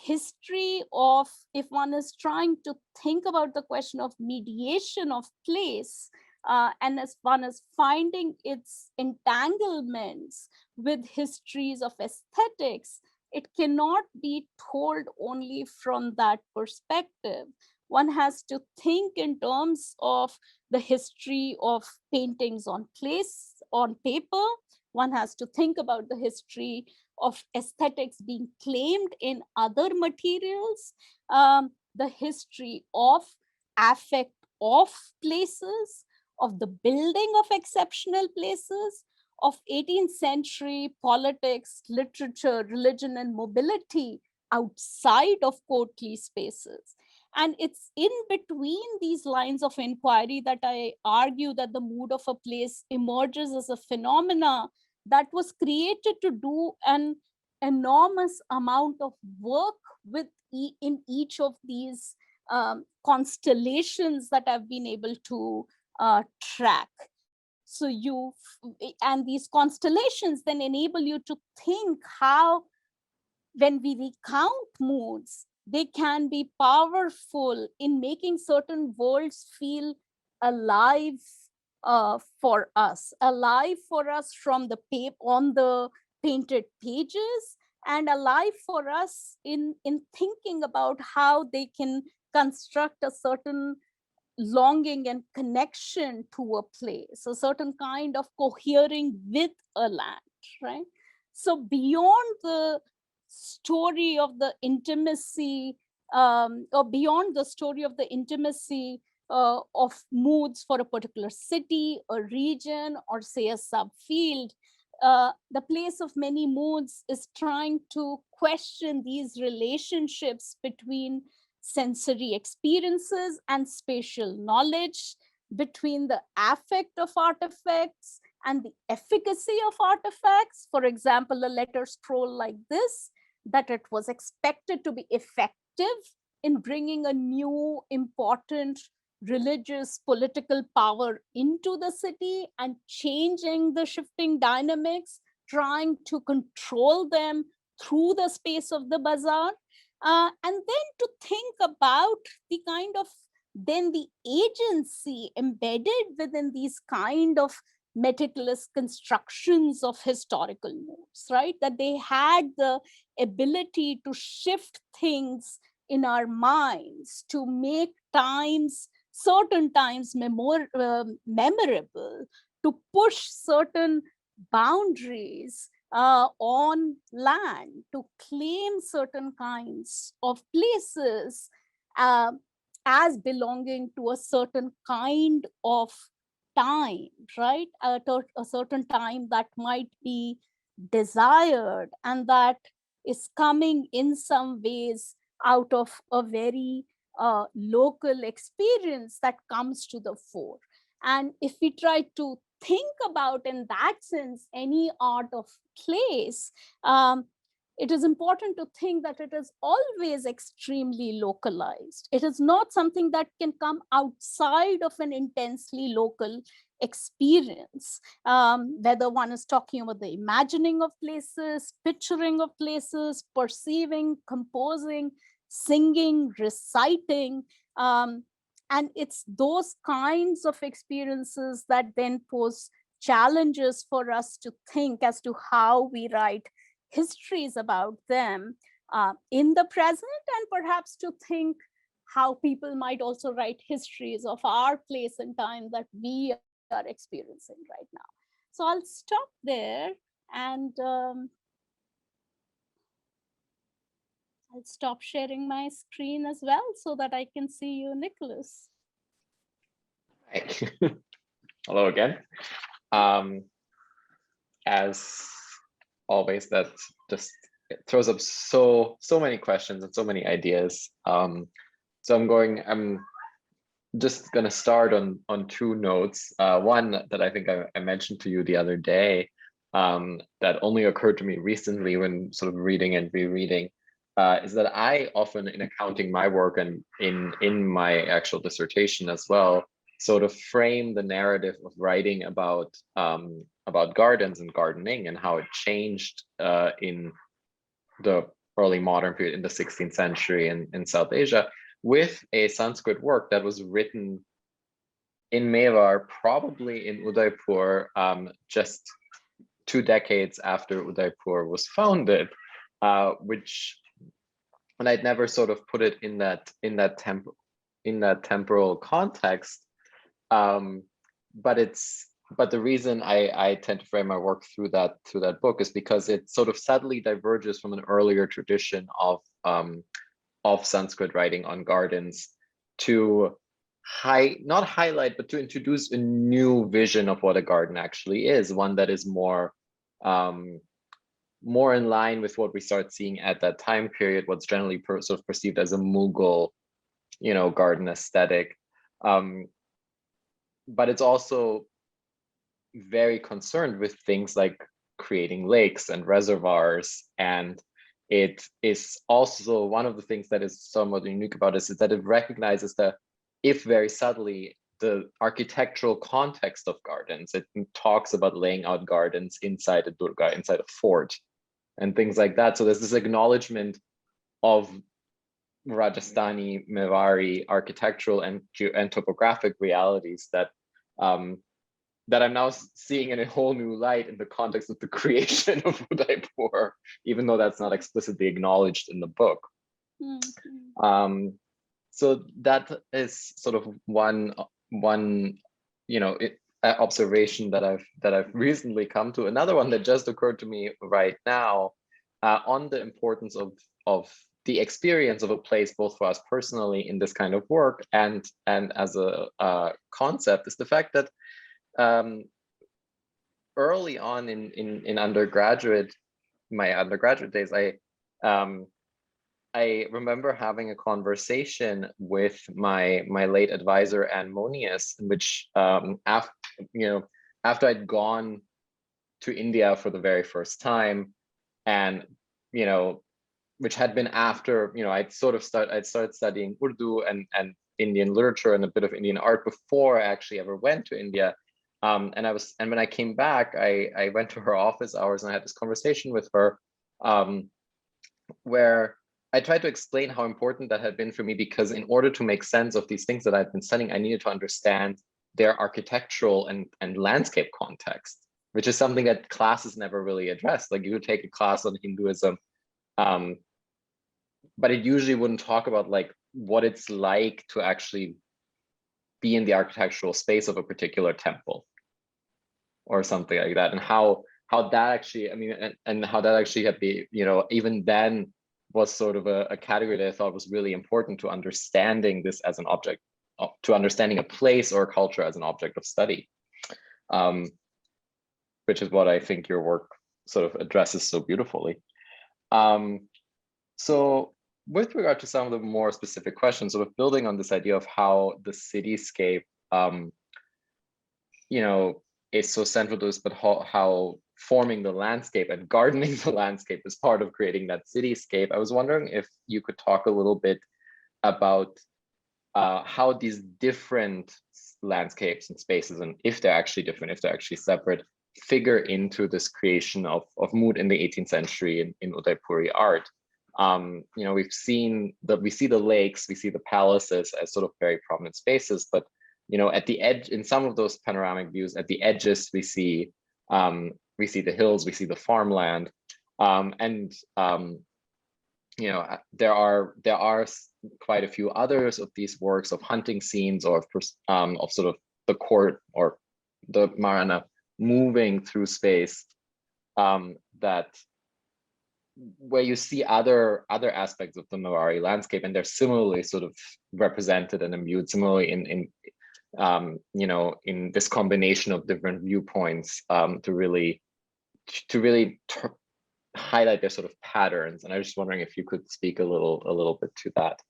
Speaker 3: history of, if one is trying to think about the question of mediation of place, and as one is finding its entanglements with histories of aesthetics, it cannot be told only from that perspective. One has to think in terms of the history of paintings on paper. One has to think about the history of aesthetics being claimed in other materials, the history of affect of places, of the building of exceptional places, of 18th century politics, literature, religion, and mobility outside of courtly spaces. And it's in between these lines of inquiry that I argue that the mood of a place emerges as a phenomena that was created to do an enormous amount of work with in each of these constellations that I've been able to track. So and these constellations then enable you to think how, when we recount moods, they can be powerful in making certain worlds feel alive alive for us from the on the painted pages, and alive for us in thinking about how they can construct a certain longing and connection to a place, a certain kind of cohering with a land, right? So beyond the story of the intimacy, or beyond the story of the intimacy of moods for a particular city, a region, or say a subfield, the place of many moods is trying to question these relationships between sensory experiences and spatial knowledge, between the affect of artifacts and the efficacy of artifacts. For example, a letter scroll like this, that it was expected to be effective in bringing a new important religious political power into the city and changing the shifting dynamics, trying to control them through the space of the bazaar. And then to think about the kind of then the agency embedded within these kind of meticulous constructions of historical moves, right? That they had the ability to shift things in our minds, to make certain times memorable, to push certain boundaries on land, to claim certain kinds of places uh, as belonging to a certain kind of time, right? A certain time that might be desired and that is coming in some ways out of a very local experience that comes to the fore. And if we try to think about, in that sense, any art of place, it is important to think that it is always extremely localized. It is not something that can come outside of an intensely local experience, whether one is talking about the imagining of places, picturing of places, perceiving, composing, singing, reciting. And it's those kinds of experiences that then pose challenges for us to think as to how we write histories about them in the present, and perhaps to think how people might also write histories of our place and time that we are experiencing right now. So I'll stop there, and I'll stop sharing my screen as well so that I can see you, Nicolas.
Speaker 2: Right. Hello again. As always, that just throws up so many questions and so many ideas. So I'm just gonna start on two notes. One that I think I mentioned to you the other day, that only occurred to me recently when sort of reading and rereading, is that I often, in accounting my work and in my actual dissertation as well, sort of frame the narrative of writing about gardens and gardening and how it changed in the early modern period in the 16th century in South Asia, with a Sanskrit work that was written in Mewar, probably in Udaipur, just 2 decades after Udaipur was founded, and I'd never sort of put it in that temporal context, but it's but the reason I tend to frame my work through that book is because it sort of subtly diverges from an earlier tradition of Sanskrit writing on gardens to not highlight, but to introduce a new vision of what a garden actually is, one that is more more in line with what we start seeing at that time period, what's generally sort of perceived as a Mughal, garden aesthetic. But it's also very concerned with things like creating lakes and reservoirs. And it is also one of the things that is somewhat unique about this is that it recognizes that, if very subtly, the architectural context of gardens. It talks about laying out gardens inside a durga, inside a fort, and things like that. So there's this acknowledgement of Rajasthani, Mewari architectural and topographic realities that that I'm now seeing in a whole new light in the context of the creation of Udaipur, even though that's not explicitly acknowledged in the book. Mm-hmm. So that is sort of one observation that I've recently come to. Another one that just occurred to me right now on the importance of the experience of a place, both for us personally in this kind of work and as a concept, is the fact that early on in undergraduate, my undergraduate days, I remember having a conversation with my late advisor Anne Monius, in which after I'd gone to India for the very first time, and which had been after I'd started studying Urdu and Indian literature and a bit of Indian art before I actually ever went to India. And when I came back, I went to her office hours and I had this conversation with her, where I tried to explain how important that had been for me, because in order to make sense of these things that I've been studying, I needed to understand their architectural and landscape context, which is something that classes never really addressed. Like, you would take a class on Hinduism, but it usually wouldn't talk about like what it's like to actually be in the architectural space of a particular temple or something like that, and how that actually, and how that actually had be, even then was sort of a category that I thought was really important to understanding this as an object, to understanding a place or a culture as an object of study, which is what I think your work sort of addresses so beautifully. So with regard to some of the more specific questions, sort of building on this idea of how the cityscape, is so central to this, but how forming the landscape and gardening the landscape is part of creating that cityscape. I was wondering if you could talk a little bit about how these different landscapes and spaces, and if they're actually different, if they're actually separate, figure into this creation of mood in the 18th century in Udaipuri art. We see the lakes, we see the palaces as sort of very prominent spaces, but at the edge, in some of those panoramic views, at the edges, we see the hills, we see the farmland, there are quite a few others of these works of hunting scenes, or of sort of the court or the Marana moving through space, that where you see other aspects of the Mewari landscape, and they're similarly sort of represented and imbued similarly in this combination of different viewpoints, to really highlight their sort of patterns. And I was just wondering if you could speak a little bit to that.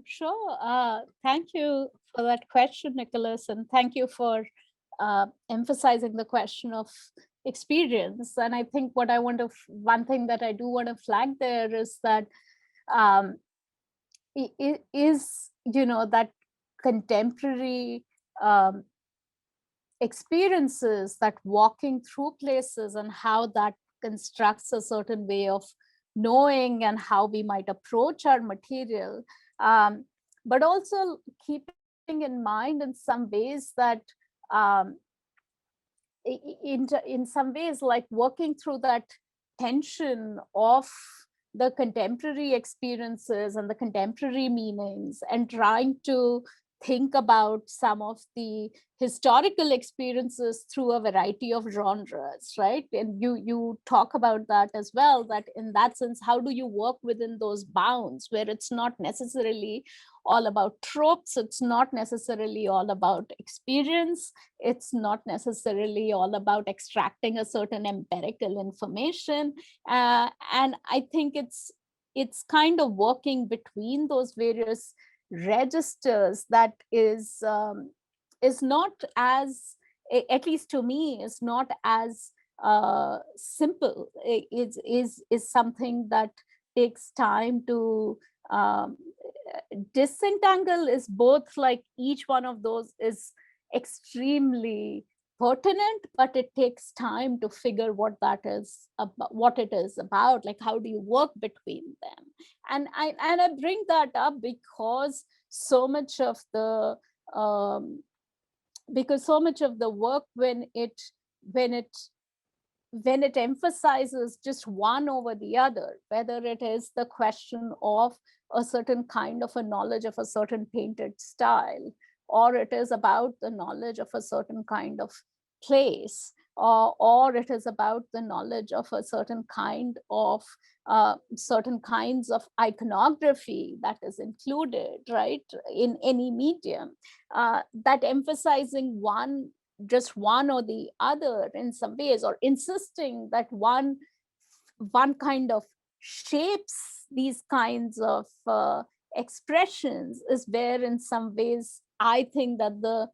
Speaker 3: Sure. Thank you for that question, Nicolas, and thank you for emphasizing the question of experience. And I think one thing that I do want to flag there is that that contemporary experiences, that walking through places and how that constructs a certain way of knowing and how we might approach our material, but also keeping in mind in some ways that in some ways, like working through that tension of the contemporary experiences and the contemporary meanings, and trying to think about some of the historical experiences through a variety of genres, right? And you talk about that as well, that in that sense, how do you work within those bounds where it's not necessarily all about tropes, it's not necessarily all about experience, it's not necessarily all about extracting a certain empirical information. And I think it's kind of working between those various registers that is not as, at least to me, is not as simple. Is something that takes time to um, disentangle. Is both like each one of those is extremely pertinent, but it takes time to figure what that is about, what it is about, like how do you work between them. And I bring that up because so much of the um, work, when it when it emphasizes just one over the other, whether it is the question of a certain kind of a knowledge of a certain painted style, or it is about the knowledge of a certain kind of place, or it is about the knowledge of a certain kind of certain kinds of iconography that is included, right, in any medium, that emphasizing just one or the other in some ways, or insisting that one kind of shapes these kinds of expressions, is where in some ways I think that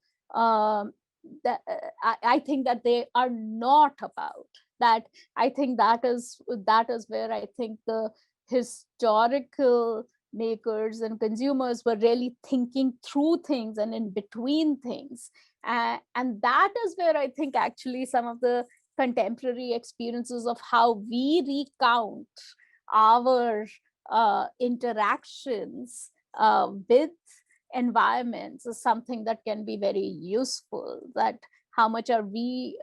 Speaker 3: I think that they are not about that. I think that is where I think the historical makers and consumers were really thinking through things and in between things. And that is where I think actually some of the contemporary experiences of how we recount our interactions with environments is something that can be very useful. That how much are we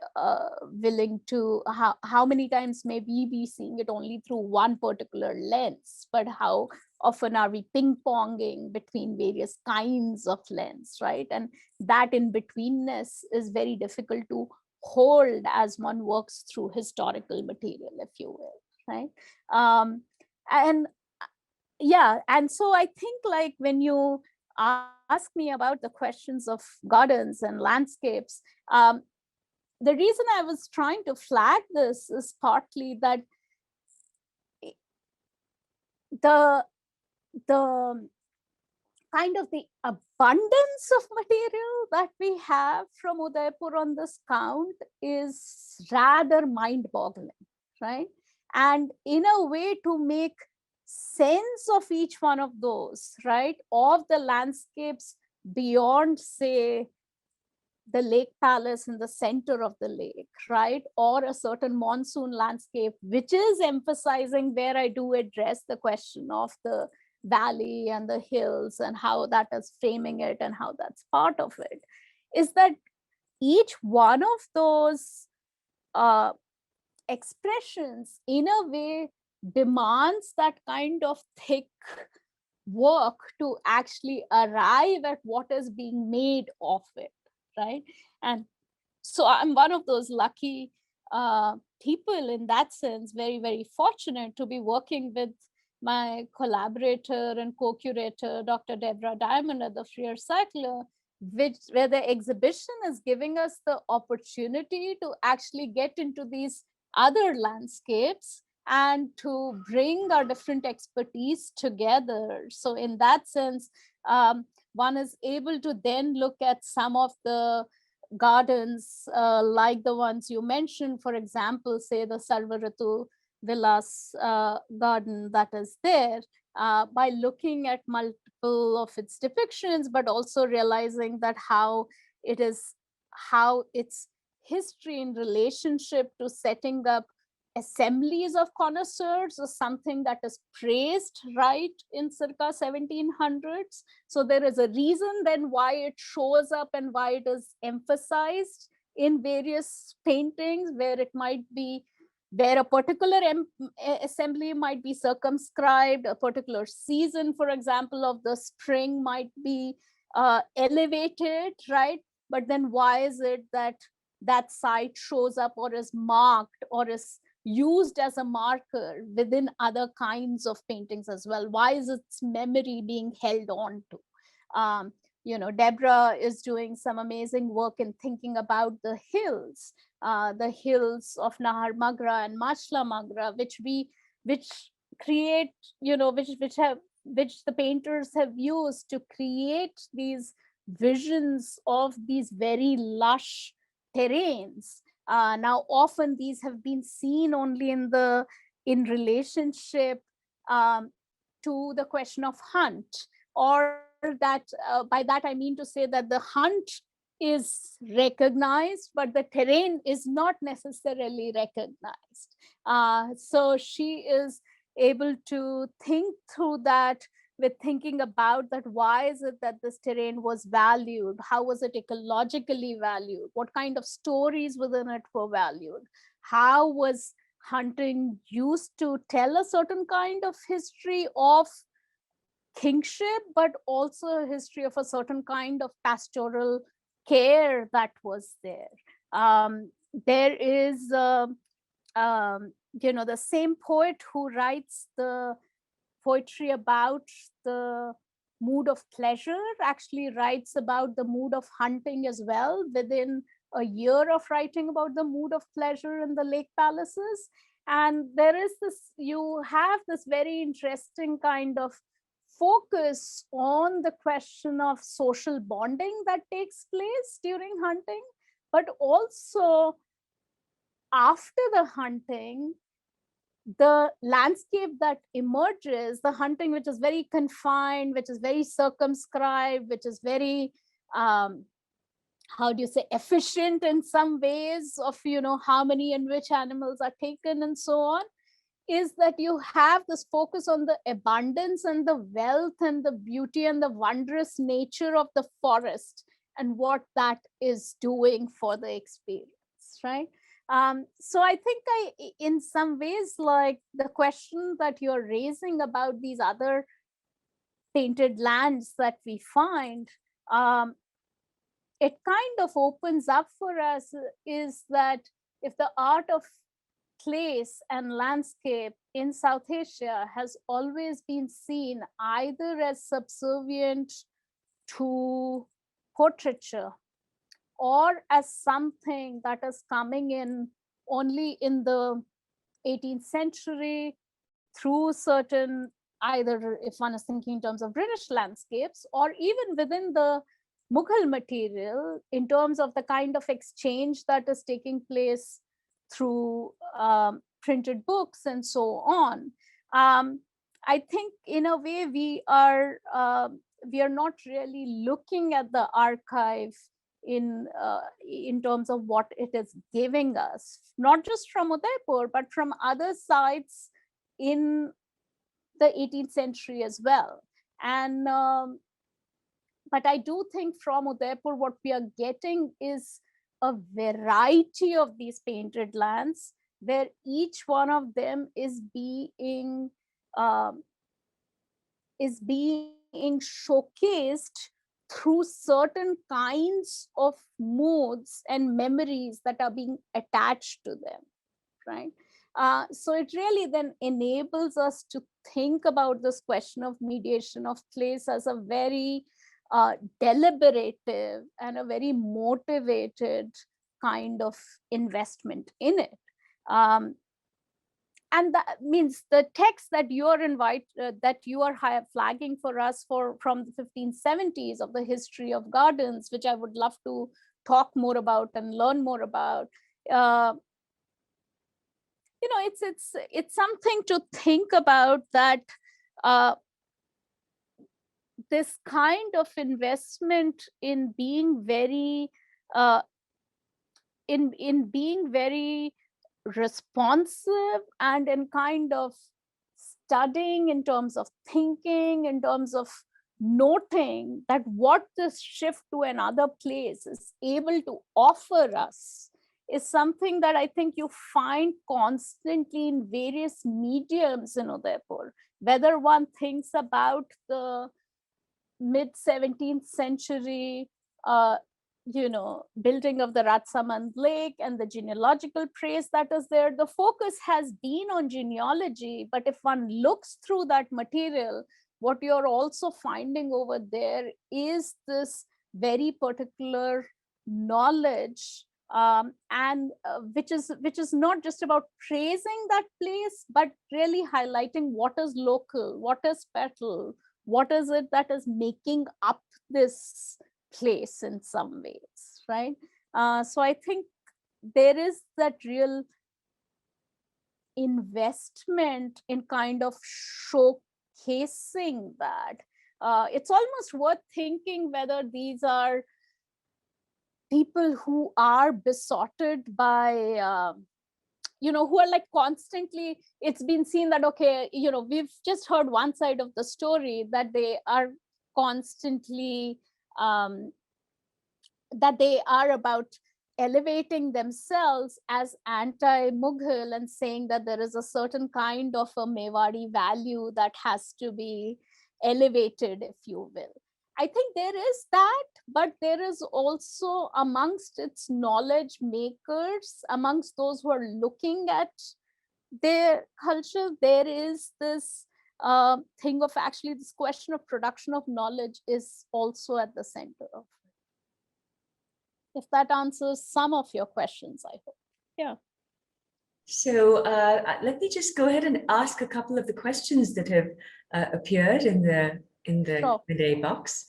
Speaker 3: willing to, how many times may we be seeing it only through one particular lens, but how often are we ping-ponging between various kinds of lens, right? And that in betweenness is very difficult to hold as one works through historical material, if you will, right? And yeah, and so I think, like, when you ask me about the questions of gardens and landscapes, the reason I was trying to flag this is partly that the the kind of the abundance of material that we have from Udaipur on this count is rather mind-boggling, right? And in a way, to make sense of each one of those, right, of the landscapes beyond, say, the lake palace in the center of the lake, right? Or a certain monsoon landscape, which is emphasizing, where I do address the question of the valley and the hills and how that is framing it and how that's part of it, is that each one of those uh, expressions in a way demands that kind of thick work to actually arrive at what is being made of it, right? And so I'm one of those lucky people in that sense, very, very fortunate to be working with my collaborator and co-curator, Dr. Deborah Diamond at the Freer Cycler, where the exhibition is giving us the opportunity to actually get into these other landscapes and to bring our different expertise together. So in that sense, one is able to then look at some of the gardens like the ones you mentioned, for example, say the Sarvaratu Villas garden that is there, by looking at multiple of its depictions, but also realizing that how its history in relationship to setting up assemblies of connoisseurs is something that is praised right in circa 1700s. So there is a reason then why it shows up and why it is emphasized in various paintings, where it might be, where a particular assembly might be circumscribed, a particular season, for example, of the spring might be elevated, right? But then why is it that that site shows up or is marked or is used as a marker within other kinds of paintings as well? Why is its memory being held on to? Deborah is doing some amazing work in thinking about the hills of Nahar Magra and Machla Magra, which create, which the painters have used to create these visions of these very lush terrains. Now, often these have been seen only in relationship to the question of hunt, or that by that I mean to say that the hunt is recognized, but the terrain is not necessarily recognized. So she is able to think through that with thinking about that, why is it that this terrain was valued? How was it ecologically valued? What kind of stories within it were valued? How was hunting used to tell a certain kind of history of kingship, but also a history of a certain kind of pastoral care that was there. There is, the same poet who writes the poetry about the mood of pleasure actually writes about the mood of hunting as well within a year of writing about the mood of pleasure in the lake palaces. And there is this, you have this very interesting kind of focus on the question of social bonding that takes place during hunting, but also after the hunting, the landscape that emerges, the hunting which is very confined, which is very circumscribed, which is very, how do you say, efficient in some ways of, how many and which animals are taken and so on, is that you have this focus on the abundance and the wealth and the beauty and the wondrous nature of the forest and what that is doing for the experience, right? So I think in some ways, like the question that you're raising about these other painted lands that we find, it kind of opens up for us is that if the art of place and landscape in South Asia has always been seen either as subservient to portraiture or as something that is coming in only in the 18th century through certain, either if one is thinking in terms of British landscapes or even within the Mughal material in terms of the kind of exchange that is taking place through printed books and so on. I think in a way we are not really looking at the archive in terms of what it is giving us, not just from Udaipur, but from other sites in the 18th century as well. And but I do think from Udaipur, what we are getting is a variety of these painted lands where each one of them is being showcased through certain kinds of moods and memories that are being attached to them, right? So it really then enables us to think about this question of mediation of place as a very deliberative and a very motivated kind of investment in it. And that means the text that you are flagging for us from the 1570s of the history of gardens, which I would love to talk more about and learn more about. It's something to think about, that this kind of investment in being very in being very responsive and in kind of studying in terms of thinking, in terms of noting that what this shift to another place is able to offer us is something that I think you find constantly in various mediums in Udaipur, whether one thinks about the mid 17th century, uh, building of the Ratsamand Lake and the genealogical trace that is there. The focus has been on genealogy, but if one looks through that material, what you're also finding over there is this very particular knowledge, and which is not just about praising that place, but really highlighting what is local, what is special, what is it that is making up this place in some ways, right? So I think there is that real investment in kind of showcasing that. It's almost worth thinking whether these are people who are besotted by who are like constantly, it's been seen that, okay, we've just heard one side of the story, that they are constantly that they are about elevating themselves as anti-Mughal and saying that there is a certain kind of a Mewari value that has to be elevated, if you will. I think there is that, but there is also amongst its knowledge makers, amongst those who are looking at their culture, there is this thing of actually this question of production of knowledge is also at the center of it. If that answers some of your questions, I hope. Yeah.
Speaker 1: So let me just go ahead and ask a couple of the questions that have appeared in the
Speaker 3: Sure.
Speaker 1: Q&A box.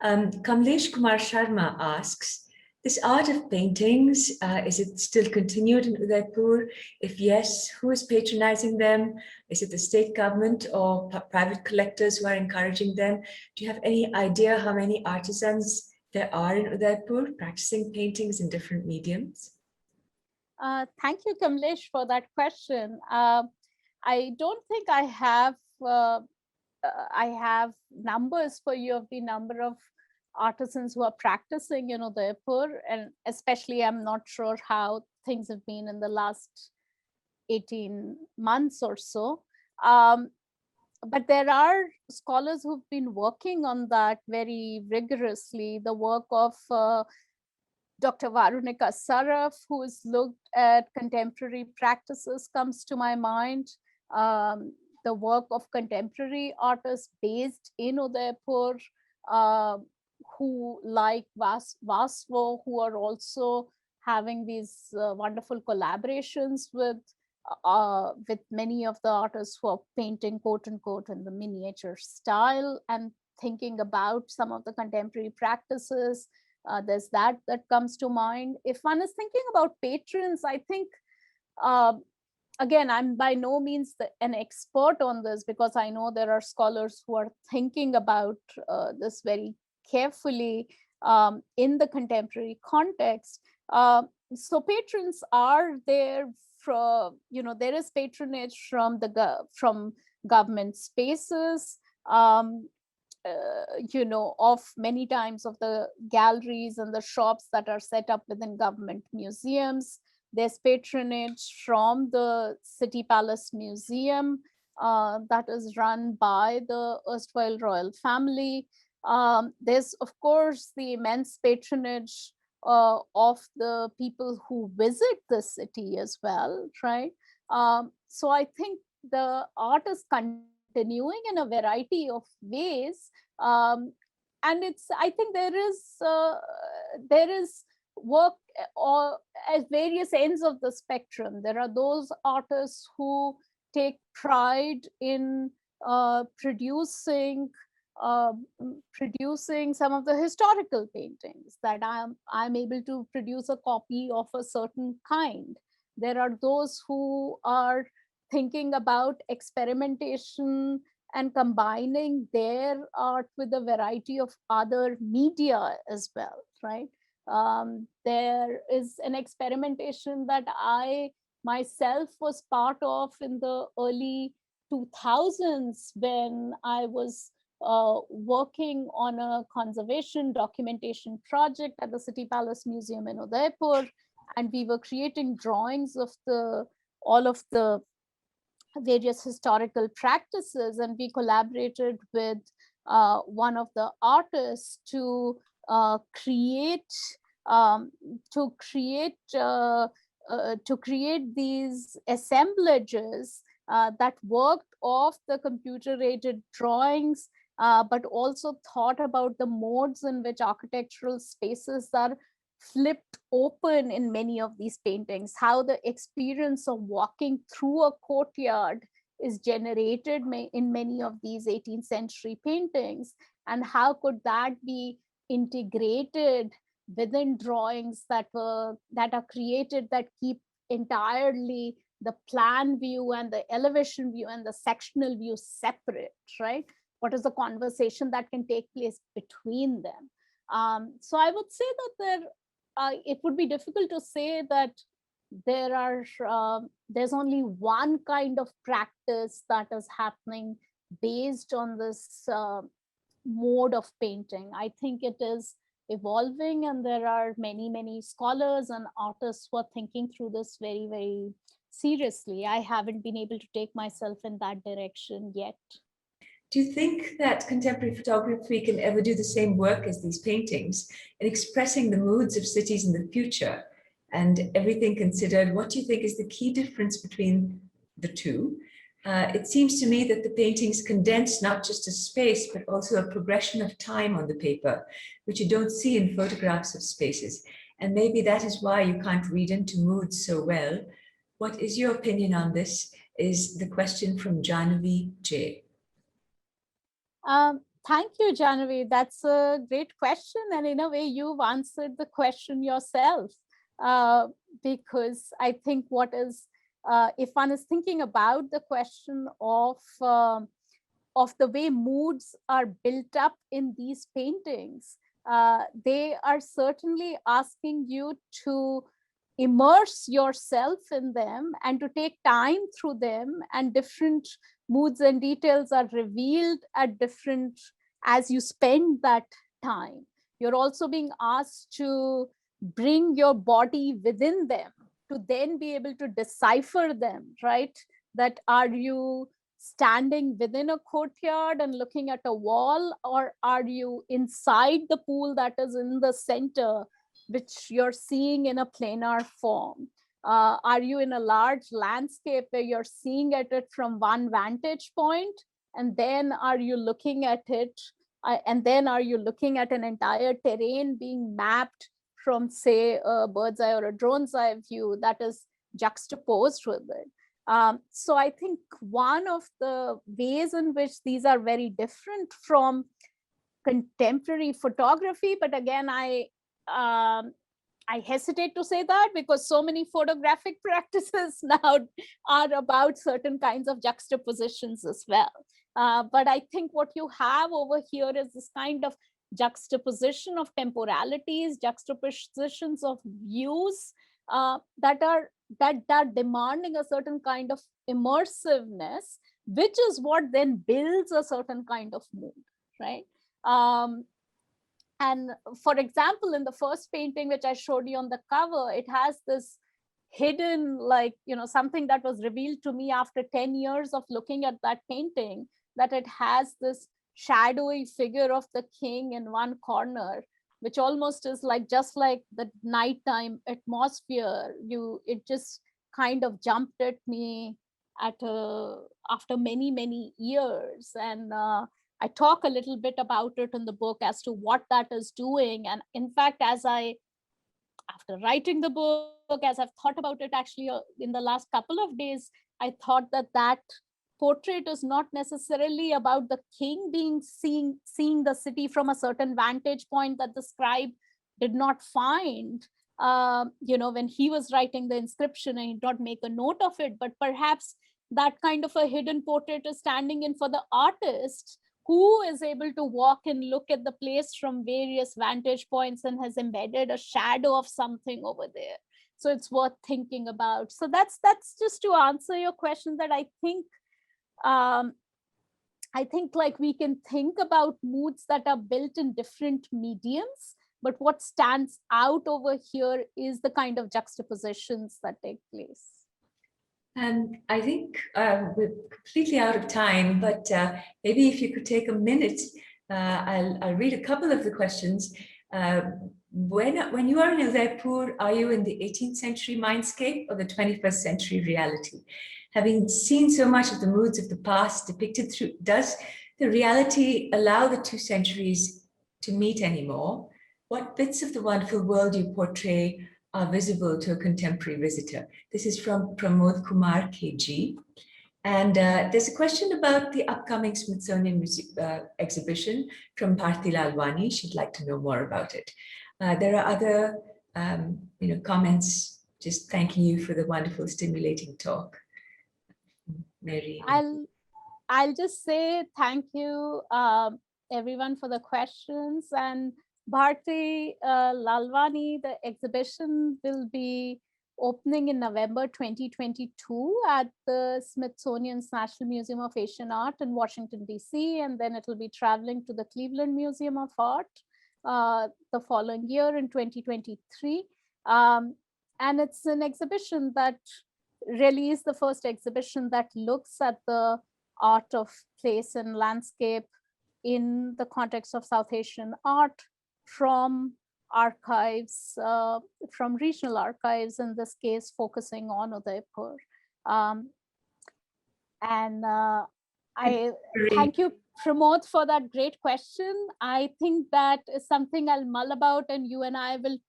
Speaker 1: Kamlesh Kumar Sharma asks, this art of paintings, is it still continued in Udaipur? If yes, who is patronizing them? Is it the state government or private collectors who are encouraging them? Do you have any idea how many artisans there are in Udaipur practicing paintings in different mediums?
Speaker 3: Thank you, Kamlesh, for that question. I don't think I have numbers for you of the number of artisans who are practicing in Udaipur, and especially I'm not sure how things have been in the last 18 months or so. But there are scholars who've been working on that very rigorously. The work of Dr. Varunika Saraf, who has looked at contemporary practices, comes to my mind. The work of contemporary artists based in Udaipur, who like Vasvo, who are also having these wonderful collaborations with many of the artists who are painting, quote unquote, in the miniature style and thinking about some of the contemporary practices. There's that comes to mind. If one is thinking about patrons, I think, again, I'm by no means an expert on this, because I know there are scholars who are thinking about this very carefully in the contemporary context. So patrons are there from, there is patronage from from government spaces, of many times of the galleries and the shops that are set up within government museums. There's patronage from the City Palace Museum that is run by the erstwhile royal family. There's, of course, the immense patronage of the people who visit the city as well, right? So I think the art is continuing in a variety of ways, and I think there is work or at various ends of the spectrum. There are those artists who take pride in producing some of the historical paintings, that I'm able to produce a copy of a certain kind. There are those who are thinking about experimentation and combining their art with a variety of other media as well, right? There is an experimentation that I myself was part of in the early 2000s, when I was working on a conservation documentation project at the City Palace Museum in Udaipur, and we were creating drawings of all of the various historical practices, and we collaborated with one of the artists to create um, to create these assemblages that worked off the computer-aided drawings, but also thought about the modes in which architectural spaces are flipped open in many of these paintings, how the experience of walking through a courtyard is generated in many of these 18th century paintings, and how could that be integrated within drawings that are created that keep entirely the plan view and the elevation view and the sectional view separate, right? What is the conversation that can take place between them? So I would say that it would be difficult to say that there's only one kind of practice that is happening based on this mode of painting. I think it is evolving, and there are many scholars and artists who are thinking through this very seriously. I haven't been able to take myself in that direction yet.
Speaker 1: Do you think that contemporary photography can ever do the same work as these paintings in expressing the moods of cities in the future? And everything considered, what do you think is the key difference between the two? It seems to me that the paintings condense not just a space, but also a progression of time on the paper, which you don't see in photographs of spaces. And maybe that is why you can't read into moods so well. What is your opinion on this? Is the question from Jahnavi J.
Speaker 3: Thank you, Jahnavi. That's a great question. And in a way, you've answered the question yourself. Because I think if one is thinking about the question of the way moods are built up in these paintings, they are certainly asking you to immerse yourself in them and to take time through them, and different moods and details are revealed at different as you spend that time. You're also being asked to bring your body within them to then be able to decipher them, right? That are you standing within a courtyard and looking at a wall, or are you inside the pool that is in the center, which you're seeing in a planar form? Are you in a large landscape where you're seeing at it from one vantage point, and then are you looking at it, and then are you looking at an entire terrain being mapped from, say, a bird's eye or a drone's eye view that is juxtaposed with it? So I think one of the ways in which these are very different from contemporary photography, but again, I hesitate to say that because so many photographic practices now are about certain kinds of juxtapositions as well. But I think what you have over here is this kind of juxtaposition of temporalities, juxtapositions of views that are demanding a certain kind of immersiveness, which is what then builds a certain kind of mood, right? And for example, in the first painting, which I showed you on the cover, it has this hidden, like, something that was revealed to me after 10 years of looking at that painting, that it has this shadowy figure of the king in one corner, which almost is like, just like the nighttime atmosphere. It just kind of jumped at me after many years. And I talk a little bit about it in the book as to what that is doing. And in fact, after writing the book, as I've thought about it actually in the last couple of days, I thought that portrait is not necessarily about the king seeing the city from a certain vantage point that the scribe did not find, when he was writing the inscription, and he did not make a note of it. But perhaps that kind of a hidden portrait is standing in for the artist, who is able to walk and look at the place from various vantage points and has embedded a shadow of something over there. So it's worth thinking about. So that's just to answer your question, that I think like we can think about moods that are built in different mediums, but what stands out over here is the kind of juxtapositions that take place.
Speaker 1: And I think we're completely out of time, but maybe if you could take a minute I'll read a couple of the questions. When you are in Udaipur, are you in the 18th century mindscape or the 21st century reality? Having seen so much of the moods of the past depicted through, does the reality allow the two centuries to meet anymore? What bits of the wonderful world you portray are visible to a contemporary visitor? This is from Pramod Kumar KG. And there's a question about the upcoming Smithsonian exhibition from Bharti Lalwani. She'd like to know more about it. There are other comments just thanking you for the wonderful, stimulating talk. Mary.
Speaker 3: I'll just say thank you, everyone, for the questions. And Bharti Lalwani, the exhibition will be opening in November 2022 at the Smithsonian's National Museum of Asian Art in Washington, D.C. And then it'll be traveling to the Cleveland Museum of Art the following year in 2023. And it's an exhibition that really is the first exhibition that looks at the art of place and landscape in the context of South Asian art from archives, from regional archives, in this case, focusing on Udaipur. I thank you, Pramod, for that great question. I think that is something I'll mull about, and you and I will,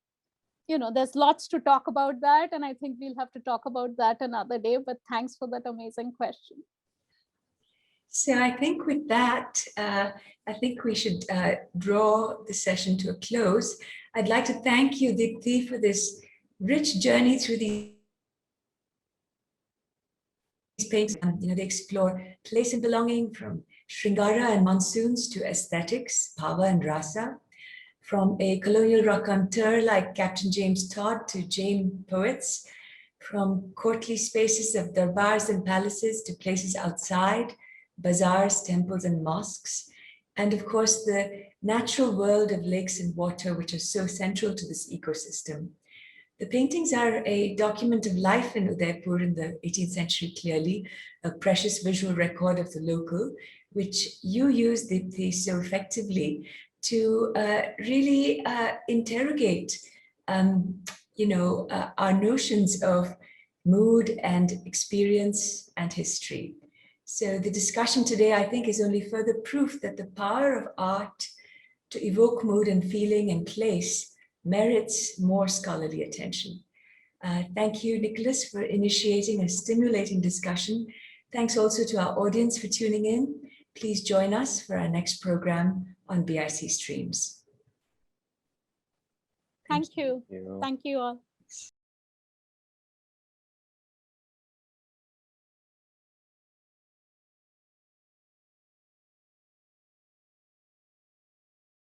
Speaker 3: there's lots to talk about that, and I think we'll have to talk about that another day, but thanks for that amazing question.
Speaker 1: So I think with that, I think we should draw the session to a close. I'd like to thank you, Dipti, for this rich journey through these paintings. They explore place and belonging, from Shringara and monsoons to aesthetics, Bhava and Rasa, from a colonial raconteur like Captain James Todd to Jain poets, from courtly spaces of darbars and palaces to places outside, bazaars, temples, and mosques, and of course the natural world of lakes and water, which are so central to this ecosystem. The paintings are a document of life in Udaipur in the 18th century, clearly, a precious visual record of the local, which you use, Dipti, so effectively to really interrogate our notions of mood and experience and history. So the discussion today, I think, is only further proof that the power of art to evoke mood and feeling and place merits more scholarly attention. Thank you, Nicolas, for initiating a stimulating discussion. Thanks also to our audience for tuning in. Please join us for our next program on BIC Streams.
Speaker 3: Thank you. Thank you all.